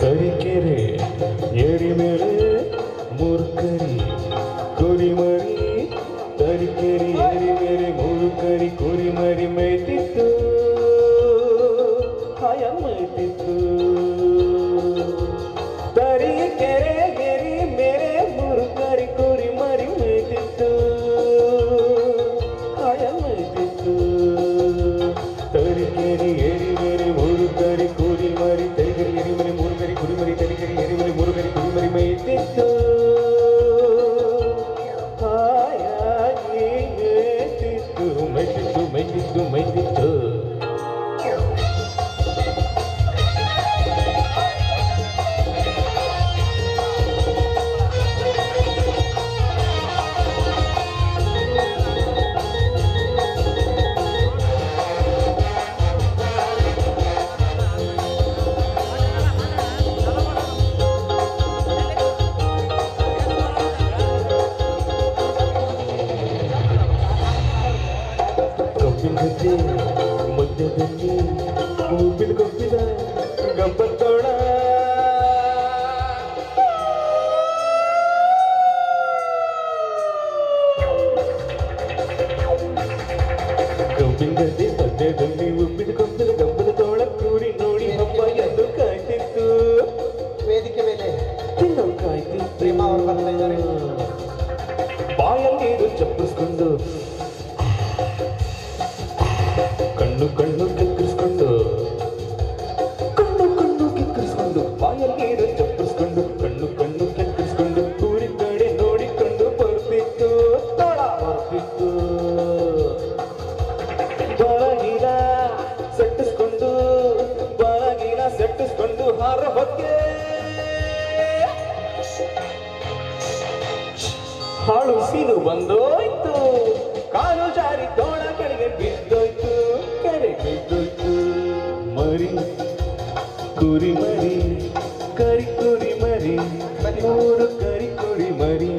ತರೀಕೆರೆ ಏರಿ ಮೇಲೆ ಮೂರ್ಕರಿ ಕುರಿಮರಿ ತರೀಕೆರೆ ಏರಿ ಮೇಲೆ ಮೂರ್ಕರಿ ಕುರಿಮರಿ ಮೇಯ್ತಿತ್ತು ಹಾಯ ಮೇಯ್ತಿತ್ತು ತರೀಕೆರೆ ಏರಿ ಮೇಲೆ ಮೂರ್ಕರಿ ಕುರಿಮರಿ ಮೇಯ್ತಿತ್ತು ಹಾಯ ಮೇಯ್ತಿತ್ತು ತರೀಕೆರೆ ಏರಿ ಮೇಲೆ ಮೂರ್ಕರಿ ಕುರಿಮರಿ ತರೀಕೆರೆ ಏರಿ ಮೇಲೆ ಮೂರ್ಕರಿ ಕುರಿಮರಿ ತರೀಕೆರೆ ಏರಿ ಮೇಲೆ ಮೂರ್ಕರಿ ಕುರಿಮರಿ ಮೇಯ್ತಿತ್ತು ಮೈತಿತ್ತು ಮೈತಿತ್ತು ಕಬ್ಬಿನ ಮಧ್ಯದಲ್ಲಿ ಹೂಬಿದ ಕಬ್ಬಿದ ಗಬ್ಬತ್ತೋಡ ಕಬ್ಬಿನ ಗದ್ದೆ ಮಧ್ಯದಲ್ಲಿ ಉಬ್ಬಿದ ಕಬ್ಬಿದ ಗಬ್ಬದ ತೋಳ ಕೂರಿ ನೋಡಿ ಹಬ್ಬ ಎಂದು ಕಾಯ್ತಿತ್ತು ವೇದಿಕೆ ಮೇಲೆ ತಿನ್ನೋ ಕಾಯ್ತಿತ್ತು ಪ್ರೇಮ ಅವರು ಬರ್ತಾ ಇದ್ದಾರೆ. ಬಾಯಲ್ಲಿ ನೀರು ಚಪ್ಪಿಸ್ಕೊಂಡು ಕಣ್ಣು ಕಣ್ಣು ಕಿಕ್ಕರಿಸ್ಕೊಂಡು ಬಾಯಲ್ಲಿ ನೀರು ಚಪ್ಪಿಸ್ಕೊಂಡು ಕಣ್ಣು ಕಣ್ಣು ಕಿಕ್ಕರಿಸ್ಕೊಂಡು ಊರಿ ಕಡೆ ನೋಡಿಕೊಂಡು ಬರ್ತಿತ್ತು ತೋಳ ಬರ್ತಿತ್ತು ಬಾಳಗಿನ ಸೆಟ್ಟಿಸ್ಕೊಂಡು ಹಾರ ಬಗ್ಗೆ ಹಾಳು ಸೀನು ಬಂದೋಯ್ತು ಕಾಲು ಜಾರಿ ತೋಳ ಕೆಳಗೆ ಬಿದ್ದೋಯ್ತು ಕೆರೆ ಬಿದ್ದೋಯ್ತು ಮರಿ ಕುರಿ ಮರಿ ಕರಿ ಕುರಿ ಮರಿ ಮೂರು ಕರಿ ಕುರಿ ಮರಿ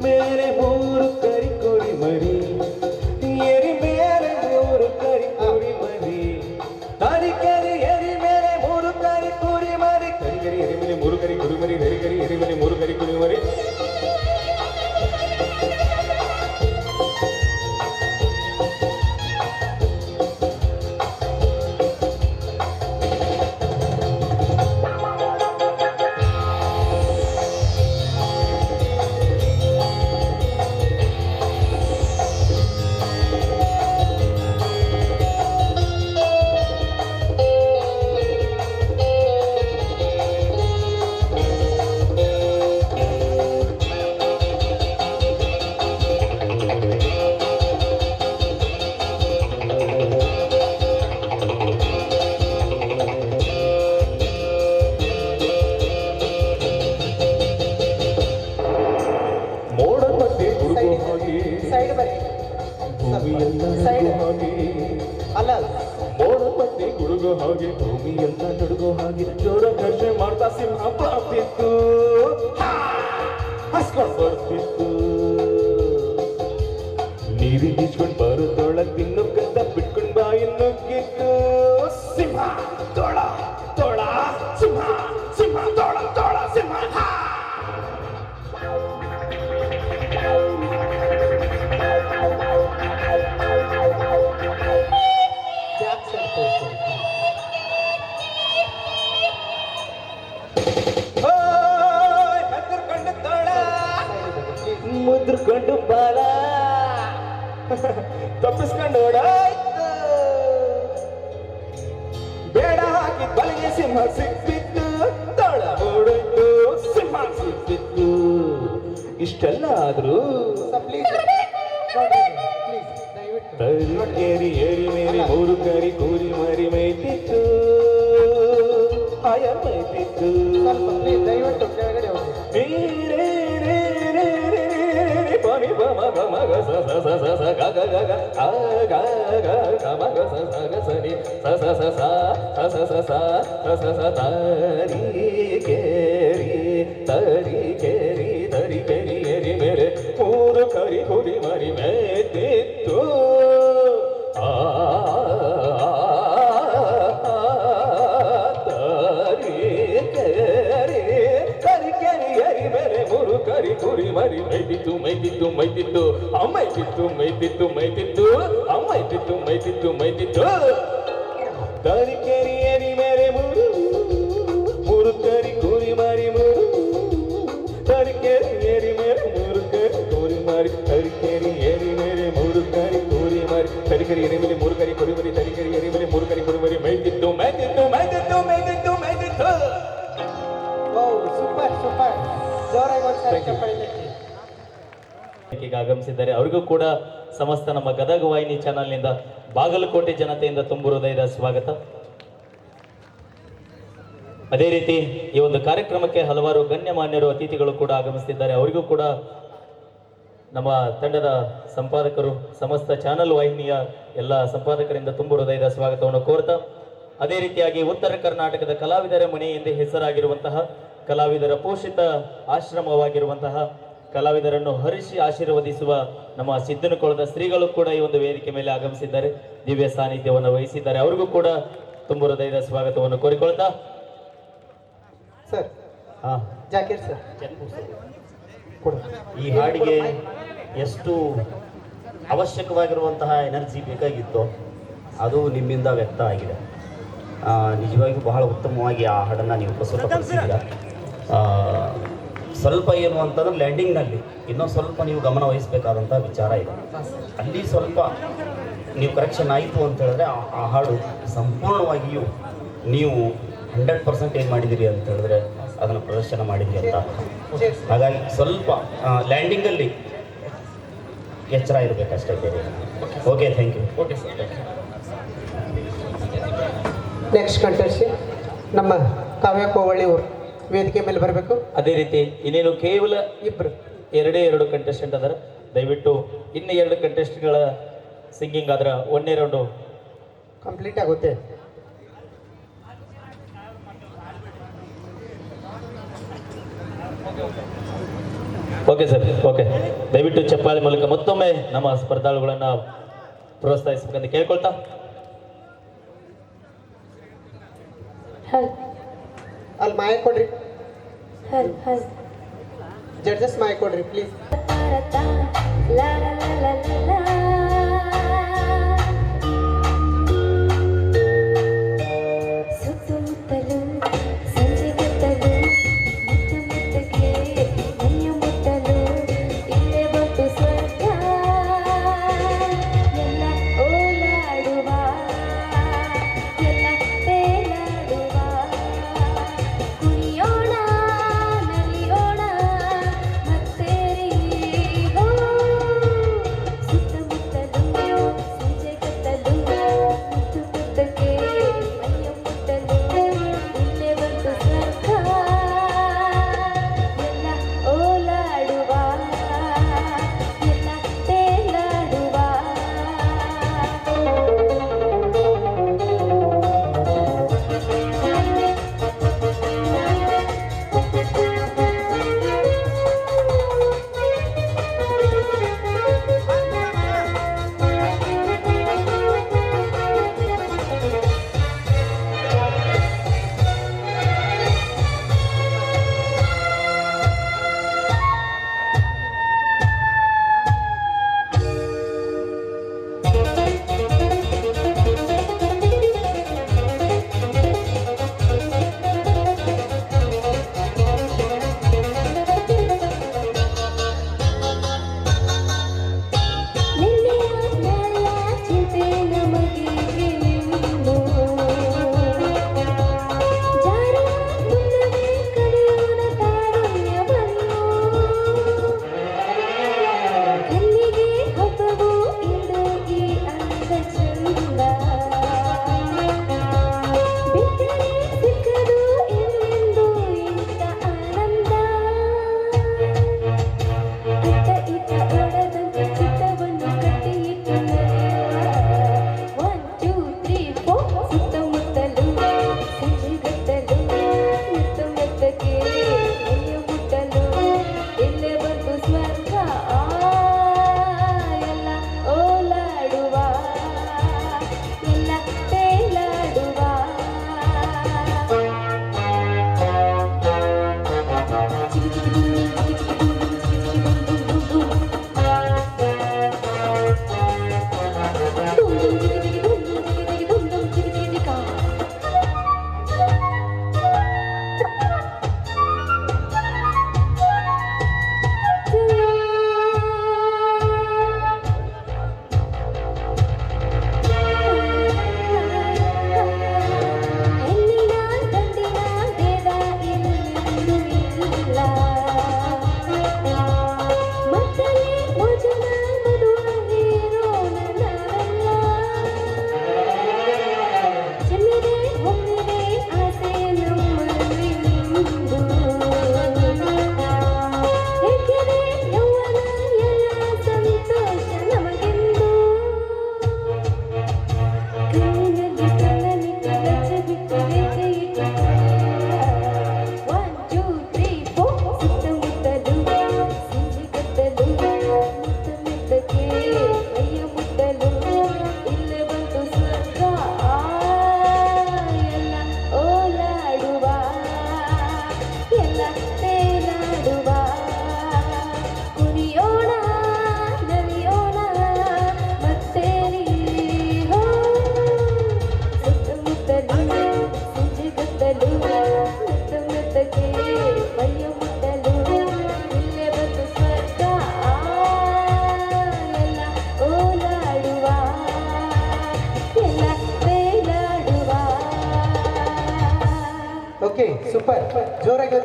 ಮೇಲೆ ಮೂರು ಕರಿ ಕುರಿ ಮರಿ ಎರಿ ಮೇಲೆ ಮೂರು ಕರಿ ಕುರಿ ಮರಿ ತರೀಕೆರೆ ಎರಿ ಮೇಲೆ ಮೂರು ಕರಿ ಕುರಿ ಮರಿ ತರೀಕೆರೆ ಎರಿ ಮೇಲೆ ಮೂರು ಕರಿ ಕುರಿ ಮರಿ ತರೀಕೆರೆ ಎರಿ ಮೇಲೆ ಮೂರು ಕರಿ ಕುರಿ ಮರಿ ಸೈಡ್ ಬರಿ ಸೈಡ್ ಅಲ್ಲ ಮೋಡ ಮಧ್ಯೆ ಗುಡುಗೋ ಹಾಗೆ ಭೂಮಿ ಎಲ್ಲ ನಡುಗೋ ಹಾಗೆ ಜೋರ ಘರ್ಷಣೆ ಮಾಡ್ತಾ ಸಿಂಹ ಬರ್ತಿತ್ತು ಹಸ್ಕೊಂಡು ಬರ್ತಿತ್ತು ನೀರಿ ಈಚ್ಕೊಂಡು ಬರುತ್ತೋಳ ತಿನ್ನು ಕದ್ದ ಬಿಟ್ಕೊಂಡು ಬಾಯಿ ನುಗ್ಗಿತ್ತು ಸಿಂಹ ತೋಳ ತೋಳ ಸಿಂಹ ಸಿಂಹ ತೋಳ ತೋಳ ಸಿಂಹ ಮುದ್ರಕೊಂಡು ಬಾಲ ತಪ್ಪಿಸ್ಕೊಂಡು ಓಡಾಯ್ತು ಬೇಡ ಹಾಕಿ ಬಲಿಗೆ ಸಿಂಹ ಸಿಕ್ತಿತ್ತು ತೋಳ ಓಡೋಯ್ತು ಸಿಂಹ ಸಿಕ್ತಿತ್ತು ಇಷ್ಟೆಲ್ಲ ಆದ್ರೂ ತರೀಕೆರೆ ಏರಿ ಮೇಲೆ ಮೂರು ಕರಿ ಕೂರಿ ಮರಿ ಮೈತಿತ್ತು ಹಾಯ ಮೈತಿತ್ತು ದಯವಿಟ್ಟು ಕೆಳಗಡೆ ಹೋಗಿ ಪನಿ ಪಮ ಗಮ ಗ ಸ ಸ ಸ ಸ ಸ ಗ ಗ ಗ ಗ ಆ ಗ ಗ ಗಮ ಗ ಸ ಸ ಗ ಸ ನಿ ಸ ಸ ಸ ಸ ಸ ಸ ಸ ಸ ಸ ಸ ಸ ತರೀಕೆರೆ ಎರಿ ಮೇಲೆ ಮೂರು ಕರಿ ಕುರಿ ಮರಿ ಮೇಯ್ತಿತ್ತು ತರೀಕೆರೆ ತರೀಕೆರೆ ಎರಿ ಮೇಲೆ ಮೂರು ಕರಿ ಕುರಿ ಮರಿ ಮೈದಿತ್ತು ಮೈದಿತ್ತು ಮೈದಿತ್ತು ಅಮ್ಮೈತಿತ್ತು ಮೈದಿತ್ತು ಮೈದಿತ್ತು ಅಮ್ಮೈತಿತ್ತು ಮೈದಿತ್ತು ಮೈದಿತ್ತು ತರೀಕೆರೆ ಎರಿ ಮೇಲೆ ಮೂರು ಮೂರು ಕರಿ ಕುರಿ ಮರಿ ಮೂರು ತರೀಕೆರೆ ಎರಿ ಮೇಲೆ ಮೂರು ಕರಿ ಕುರಿ ಮರಿ ತರೀಕೆರೆ ಎರಿ ಮೇಲೆ ಮೂರು ಕರಿ ಕುರಿ ಮರಿ ತರೀಕೆರೆ ಎರಿ ಮೇಲೆ ಮೂರು ಕರಿ ಕುರಿ ಮರಿ ತರೀಕೆರೆ ಎರಿ ಮೇಲೆ ಮೂರು ಕರಿ ಕುರಿ ಮರಿ ಮೈದಿತ್ತು ಮೈದಿತ್ತು ಮೈದಿತ್ತು ಮೈದಿತ್ತು ಮೈದಿತ್ತು. ಓ ಸೂಪರ್ ಸೂಪರ್, ಜೋರಾಗಿ ಒಂದು ಚಪ್ಪಾಳೆ ತಟ್ಟಿ. ಈಗ ಆಗಮಿಸಿದ್ದಾರೆ. ಅವರಿಗೂ ಕೂಡ ಸಮಸ್ತ ನಮ್ಮ ಗದಗ ವಾಹಿನಿ ಚಾನಲ್ನಿಂದ ಬಾಗಲಕೋಟೆ ಜನತೆಯಿಂದ ತುಂಬು ಹೃದಯದ ಸ್ವಾಗತ. ಅದೇ ರೀತಿ ಈ ಒಂದು ಕಾರ್ಯಕ್ರಮಕ್ಕೆ ಹಲವಾರು ಗಣ್ಯಮಾನ್ಯರು ಅತಿಥಿಗಳು ಕೂಡ ಆಗಮಿಸುತ್ತಿದ್ದಾರೆ. ಅವರಿಗೂ ಕೂಡ ನಮ್ಮ ತಂಡದ ಸಂಪಾದಕರು ಸಮಸ್ತ ಚಾನಲ್ ವಾಹಿನಿಯ ಎಲ್ಲ ಸಂಪಾದಕರಿಂದ ತುಂಬು ಹೃದಯದ ಸ್ವಾಗತವನ್ನು ಕೋರ್ತಾ, ಅದೇ ರೀತಿಯಾಗಿ ಉತ್ತರ ಕರ್ನಾಟಕದ ಕಲಾವಿದರ ಮನೆ ಎಂದೇ ಹೆಸರಾಗಿರುವಂತಹ, ಕಲಾವಿದರ ಪೋಷಿತ ಆಶ್ರಮವಾಗಿರುವಂತಹ, ಕಲಾವಿದರನ್ನು ಹರಿಸಿ ಆಶೀರ್ವದಿಸುವ ನಮ್ಮ ಸಿದ್ದನಕೊಳದ ಶ್ರೀಗಳು ಕೂಡ ಈ ಒಂದು ವೇದಿಕೆ ಮೇಲೆ ಆಗಮಿಸಿದ್ದಾರೆ, ದಿವ್ಯ ಸಾನ್ನಿಧ್ಯವನ್ನು ವಹಿಸಿದ್ದಾರೆ. ಅವರಿಗೂ ಕೂಡ ತುಂಬು ಹೃದಯದ ಸ್ವಾಗತವನ್ನು ಕೋರಿಕೊಳ್ತಾ, ಸರ್ ಜಾಕೀರ್ ಸರ್ ಕೊಡು. ಈ ಹಾಡಿಗೆ ಎಷ್ಟು ಅವಶ್ಯಕವಾಗಿರುವಂತಹ ಎನರ್ಜಿ ಬೇಕಾಗಿತ್ತೋ ಅದು ನಿಮ್ಮಿಂದ ವ್ಯಕ್ತ ಆಗಿದೆ. ನಿಜವಾಗಿಯೂ ಬಹಳ ಉತ್ತಮವಾಗಿ ಆ ಹಾಡನ್ನು ನೀವು ಪ್ರಸ್ತುತಪಡಿಸಿದ್ದೀರ. ಸ್ವಲ್ಪ ಏನು ಅಂತಂದ್ರೆ ಲ್ಯಾಂಡಿಂಗ್ನಲ್ಲಿ ಇನ್ನೊಂದು ಸ್ವಲ್ಪ ನೀವು ಗಮನ ವಹಿಸಬೇಕಾದಂಥ ವಿಚಾರ ಇದೆ. ಅಲ್ಲಿ ಸ್ವಲ್ಪ ನೀವು ಕರೆಕ್ಷನ್ ಆಯಿತು ಅಂತ ಹೇಳಿದ್ರೆ ಆ ಹಾಡು ಸಂಪೂರ್ಣವಾಗಿಯೂ ನೀವು 100% ಏನು ಮಾಡಿದ್ದೀರಿ ಅಂತ ಹೇಳಿದ್ರೆ ಅದನ್ನು ಪ್ರದರ್ಶನ ಮಾಡಿದ್ರಿ ಅಂತ. ಹಾಗಾಗಿ ಸ್ವಲ್ಪ ಲ್ಯಾಂಡಿಂಗಲ್ಲಿ ಎಚ್ಚರ ಇರಬೇಕಷ್ಟೇ ಬೇರೆ. Okay, thank you. Okay sir. Next contestant ನಮ್ಮ ಕಾವ್ಯ ಕೋವಳ್ಳಿ ಅವರು ವೇದಿಕೆ ಮೇಲೆ ಬರಬೇಕು. ಅದೇ ರೀತಿ ಇನ್ನೇನು ಕೇವಲ ಇಬ್ಬರು ಎರಡು ಕಂಟೆಸ್ಟೆಂಟ್ ಅದರ, ದಯವಿಟ್ಟು ಇನ್ನು 2 ಕಂಟೆಸ್ಟ್ಗಳ ಸಿಂಗಿಂಗ್ ಆದ್ರೆ ಒಂದೇ ರೌಂಡು ಕಂಪ್ಲೀಟ್ ಆಗುತ್ತೆ. Okay sir, okay. ದಯವಿಟ್ಟು ಚಪ್ಪಾಳೆ ಮೂಲಕ ಮತ್ತೊಮ್ಮೆ ನಮ್ಮ ಸ್ಪರ್ಧಾಳುಗಳನ್ನು ಪ್ರೋತ್ಸಾಹಿಸಬೇಕಂತ ಕೇಳ್ಕೊಳ್ತಾ, ಅಲ್ಲಿ ಮಾಯ ಕೊಡ್ರಿ, ಹಲ್ ಜಡ್ಜಸ್ ಮಾಯ ಕೊಡ್ರಿ ಪ್ಲೀಸ್. ಲಾ ಲಾ ಲಾ ಲಾ ಲಾ ಸುತ್ತಮುತ್ತಲು ಸಂಜೆ ಗತ್ತಲು ಮುತ್ತ ಮುತ್ತಕ್ಕೆ ಮೈಯ ಮುಟ್ಟಲು ಇಲ್ಲೇ ಬಂತು ಸ್ವರ್ಗ ಎಲ್ಲ ಓಲಾಡುವ ಎಲ್ಲ ತೇಲಾಡುವ ಕುಣಿಯೋಣ ನಲಿಯೋಣ ಮತ್ತೆ ಸುತ್ತಮುತ್ತಲು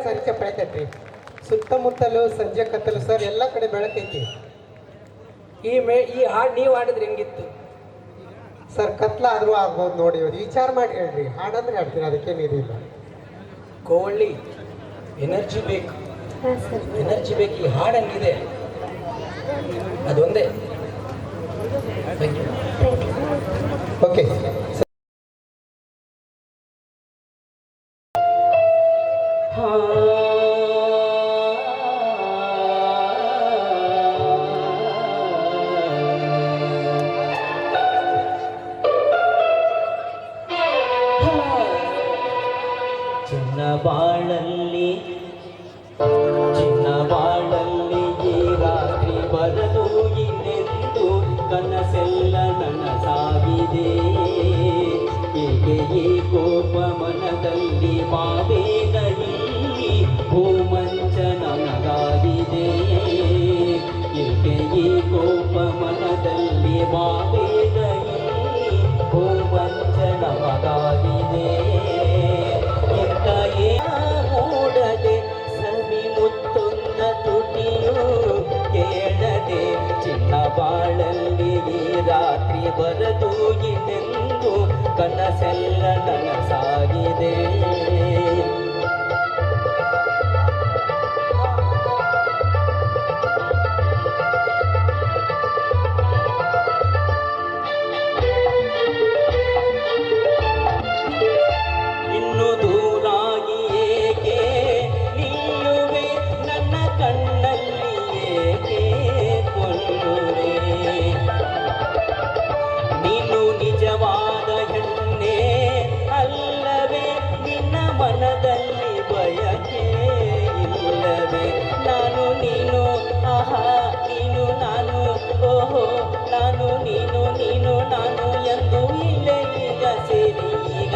ಸರಿ ಚಪ್ಪಾಯ್ತೈತಿ. ಸುತ್ತಮುತ್ತಲು ಸಂಜೆ ಕತ್ತಲು ಸರ್ ಎಲ್ಲ ಕಡೆ ಬೆಳಕೈತಿ. ಈ ಹಾಡು ನೀವು ಹಾಡಿದ್ರೆ ಹೆಂಗಿತ್ತು? ಸರ್ ಕತ್ಲಾದ್ರೂ ಆಗ್ಬೋದು ನೋಡಿ, ವಿಚಾರ ಮಾಡಿ ಹೇಳ್ರಿ. ಹಾಡಂದ್ರೆ ಹಾಡ್ತೀನಿ, ಅದಕ್ಕೇನಿದಿಲ್ಲ. ಕೋವಳ್ಳಿ ಎನರ್ಜಿ ಬೇಕು, ಹಾಂ ಸರ್. ಎನರ್ಜಿ ಬೇಕು. ಈ ಹಾಡು ಹಂಗಿದೆ, ಅದೊಂದೇ. Thank you. ಓಕೆ. ಚಿನ್ನ ಬಾಳಲ್ಲಿ ಈ ರಾತ್ರಿ ಬರಲು ಇನ್ನೆಂದು ಕನಸೆಲ್ಲ ನನಸಾಗಿದೆ. ಏಕೆ ಈ ಕೋಪ ಮನದಲ್ಲಿ ಮಾವೇಗ ಇಲ್ಲಿ ಭೂಮಂಚ ನನಗಾಗಿದೆ. ಏಕೆ ಈ ಕೋಪ ಮನದಲ್ಲಿ ಮಾವೇಗ ಇಲ್ಲಿ ಭೂಮಂಚ ನಮಗಾಗಿದೆ. ಮೂಡದೆ ಸವಿ ಮುತ್ತೊಂದ ತುಟಿಯು ಕೇಳದೆ ಚಿನ್ನ ಬಾಳಲ್ಲಿ ಈ ರಾತ್ರಿ ಬರದು ಇನ್ನೆಂದು ಕನಸೆಲ್ಲ ನನಸಾಗಿದೆ. ಇನ್ನು ದೂರಾಗಿ ಏಕೆ ನಿಲ್ಲುವೆ, ನನ್ನ ಕಣ್ಣಲ್ಲಿ ಏಕೆ ಕೊಲ್ಲುವೆ. ನೀನು ನಿಜವಾದ ಹೆಣ್ಣೆ ಅಲ್ಲವೇ, ನಿನ್ನ ಮನದಲ್ಲಿ ಬಯಕೆ ಇಲ್ಲವೇ. ನಾನು ನೀನು ಆಹಾ ನೀನು ನಾನು, ಓಹೋ ನಾನು ನೀನು ನೀನು ನಾನು ಎಂದು ಇಲ್ಲೇ ಈಗ ಸೇರಿ ಈಗ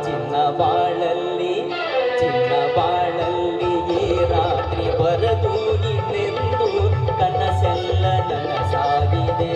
ಚಿನ್ನ ಬಾಳಲ್ಲಿ ಈ ರಾತ್ರಿ ಬರದು ಇನ್ನೆಂದು ಕನಸೆಲ್ಲ ನನಸಾಗಿದೆ.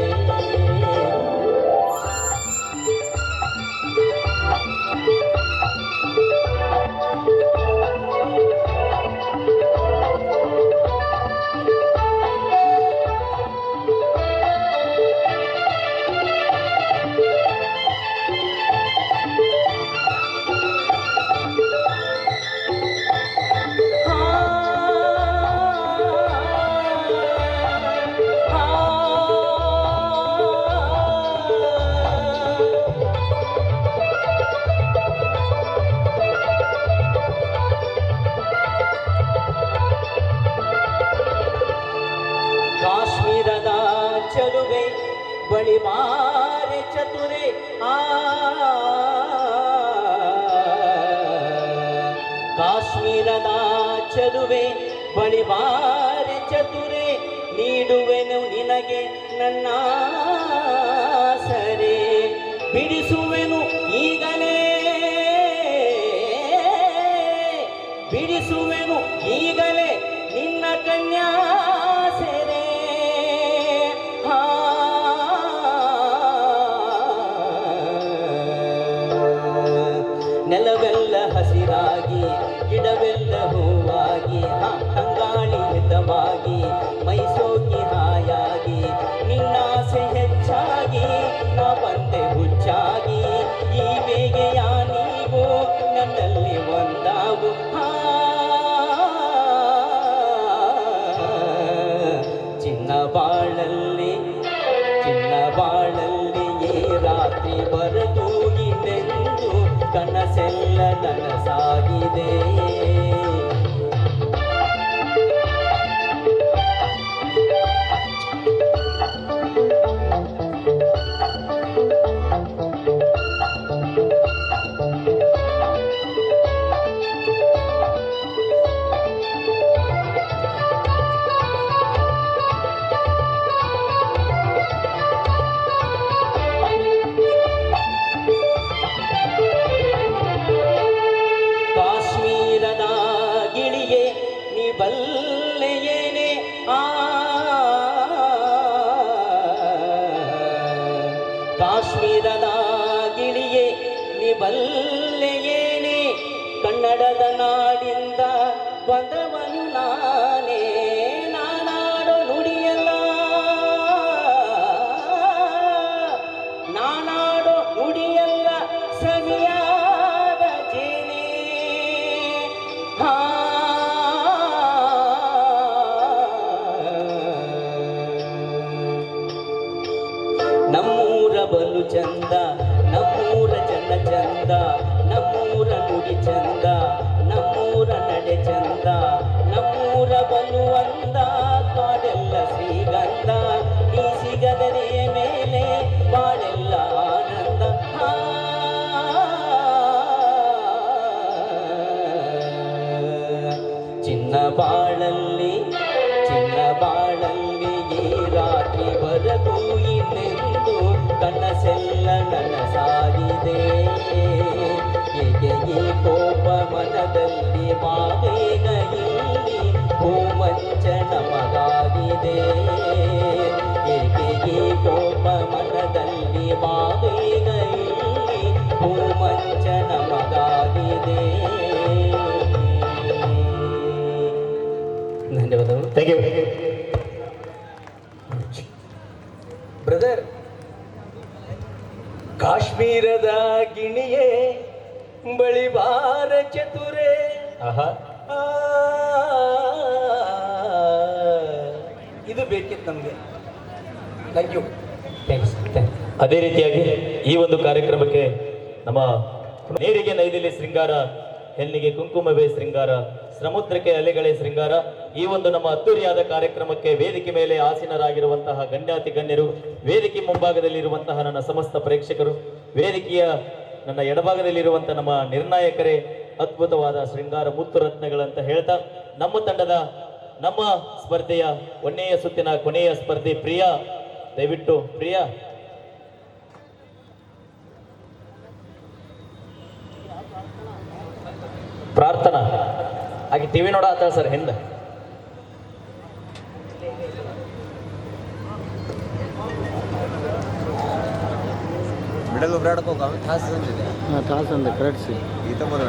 ಕಾಶ್ಮೀರದ ಚಲುವೆ ಬಳಿ ಮಾರೆ ಚತುರೆ ಕಾಶ್ಮೀರದ ಚಲುವೆ ಬಳಿ ಬಾರೆ ಚತುರೆ, ನೀಡುವೆನು ನಿನಗೆ ನನ್ನ ಸರೆ. ಬಿಡಿಸುವೆನು ಈಗಲೇ ಬಿಡಿಸುವೆನು ಈಗಲೇ ನಿನ್ನ ಕನ್ಯಾ ಸೆರೆ. ನೆಲವೆಲ್ಲ ಹಸಿರಾಗಿ ಗಿಡವೆಲ್ಲ ಹೂವಾಗಿ ತಂಗಾಳಿ ಹಿತವಾಗಿ ಮೈಸೋಕಿ ಹಾಯಾಗಿ ನಿನ್ನಾಸೆ ಹೆಚ್ಚಾಗಿ ನಾ ಬಂದೆ ಹುಚ್ಚಾಗಿ. ಈ ಬೇಗೆಯ ನೀವು ನನ್ನಲ್ಲಿ ಒಂದಾಗು. ಚಿನ್ನ ಬಾಳಲ್ಲಿ ಈ ರಾತ್ರಿ ಬರದು ಇನ್ನೆಂದು ಕನಸೆಲ್ಲ ನನಸಾಗಿದೆ. ಬಲ್ಲೆಯೇನೆ ಕಾಶ್ಮೀರದ ಗಿಳಿಯೇ ನಿ ಬಲ್ಲೆಯೇನೆ ಕನ್ನಡದ ಬಂದವನು ನಾನೇ ನಾನಾಡೋ ನುಡಿಯಲ್ಲ ನಾನಾಡೋ ನುಡಿಯಲ್ಲ ಸವಿಯಾದ ಜೇನೆ ಹಾ ನಮ್ಮೂರ ಬಲು ಚಂದ ನಮ್ಮೂರ ಜನ ಚಂದ ನಮ್ಮೂರ ನುಡಿ ಚಂದ ನಮ್ಮೂರ ನಡೆ ಚಂದ ನಮ್ಮೂರ ಬಲು ಅಂದ ಕಾಡೆಲ್ಲ ಶ್ರೀಗಂಧ ನೀ ಸಿಗದರೆ ಮೇಲೆ ಬಾಳೆಲ್ಲ ಆನಂದ ಹಾ. ಚಿನ್ನ ಬಾಳಲ್ಲಿ ಈ ರಾತ್ರಿ ಬರದು ಇನ್ನೆಂದು ಕನಸೆಲ್ಲ ನನಸಾಗಿದೆ ಏಕೆ ಈ ಕೋಪ ಮನದಲ್ಲಿ ಮಾವೇಗ ಇಲ್ಲಿ ಭೂಮಂಚ ನಮಗಾಗಿದೆ ಏಕೆ ಈ ಕೋಪ ಮನದಲ್ಲಿ ಮಾವೇಗ ಇಲ್ಲಿ ಭೂಮಂಚ ನಮಗಾಗಿದೆ. ಧನ್ಯವಾದಗಳು. Thank you. ಬ್ರದರ್, ಕಾಶ್ಮೀರದ ಗಿಣಿಯೇ ಬಳಿವಾರ ಚತುರೇ ಆಹಾ, ಆ, ಇದು ಬೇಕಿತ್ತು ನಮಗೆ. Thank you. ಥ್ಯಾಂಕ್ಸ್. ಅದೇ ರೀತಿಯಾಗಿ ಈ ಒಂದು ಕಾರ್ಯಕ್ರಮಕ್ಕೆ ನಮ್ಮ ನೀರಿಗೆ ನೈದಿಲೆ ಶೃಂಗಾರ, ಹೆಣ್ಣಿಗೆ ಕುಂಕುಮವೇ ಶೃಂಗಾರ, ಸಮುದ್ರಕ್ಕೆ ಅಲೆಗಳೇ ಶೃಂಗಾರ. ಈ ಒಂದು ನಮ್ಮ ಅದ್ದೂರಿಯಾದ ಕಾರ್ಯಕ್ರಮಕ್ಕೆ ವೇದಿಕೆ ಮೇಲೆ ಆಸೀನರಾಗಿರುವಂತಹ ಗಣ್ಯಾತಿ ಗಣ್ಯರು, ವೇದಿಕೆ ಮುಂಭಾಗದಲ್ಲಿರುವಂತಹ ನನ್ನ ಸಮಸ್ತ ಪ್ರೇಕ್ಷಕರು, ವೇದಿಕೆಯ ನನ್ನ ಎಡಭಾಗದಲ್ಲಿರುವಂತಹ ನಮ್ಮ ನಿರ್ಣಾಯಕರೇ, ಅದ್ಭುತವಾದ ಶೃಂಗಾರ ಮುತ್ತು ರತ್ನಗಳಂತ ಹೇಳ್ತಾ ನಮ್ಮ ತಂಡದ ನಮ್ಮ ಸ್ಪರ್ಧೆಯ ಒಂದನೆಯ ಸುತ್ತಿನ ಕೊನೆಯ ಸ್ಪರ್ಧೆ ಪ್ರಿಯಾ. ದಯವಿಟ್ಟು ಪ್ರಿಯಾ ಪ್ರಾರ್ಥನಾ ಆಗಿ ಟಿವಿ ನೋಡ ಆತ ಸರ್ ಹಿಂದೆ. ಮಿಡಲ್ ಒಬ್ರು ಆಡ್ಕೋಗ ಟಾಸ್ ಅಂದಿದೆ. ಟಾಸ್ ಅಂದೆ ಕರೆಕ್ಟ್ ಈತ ಮೊದಲ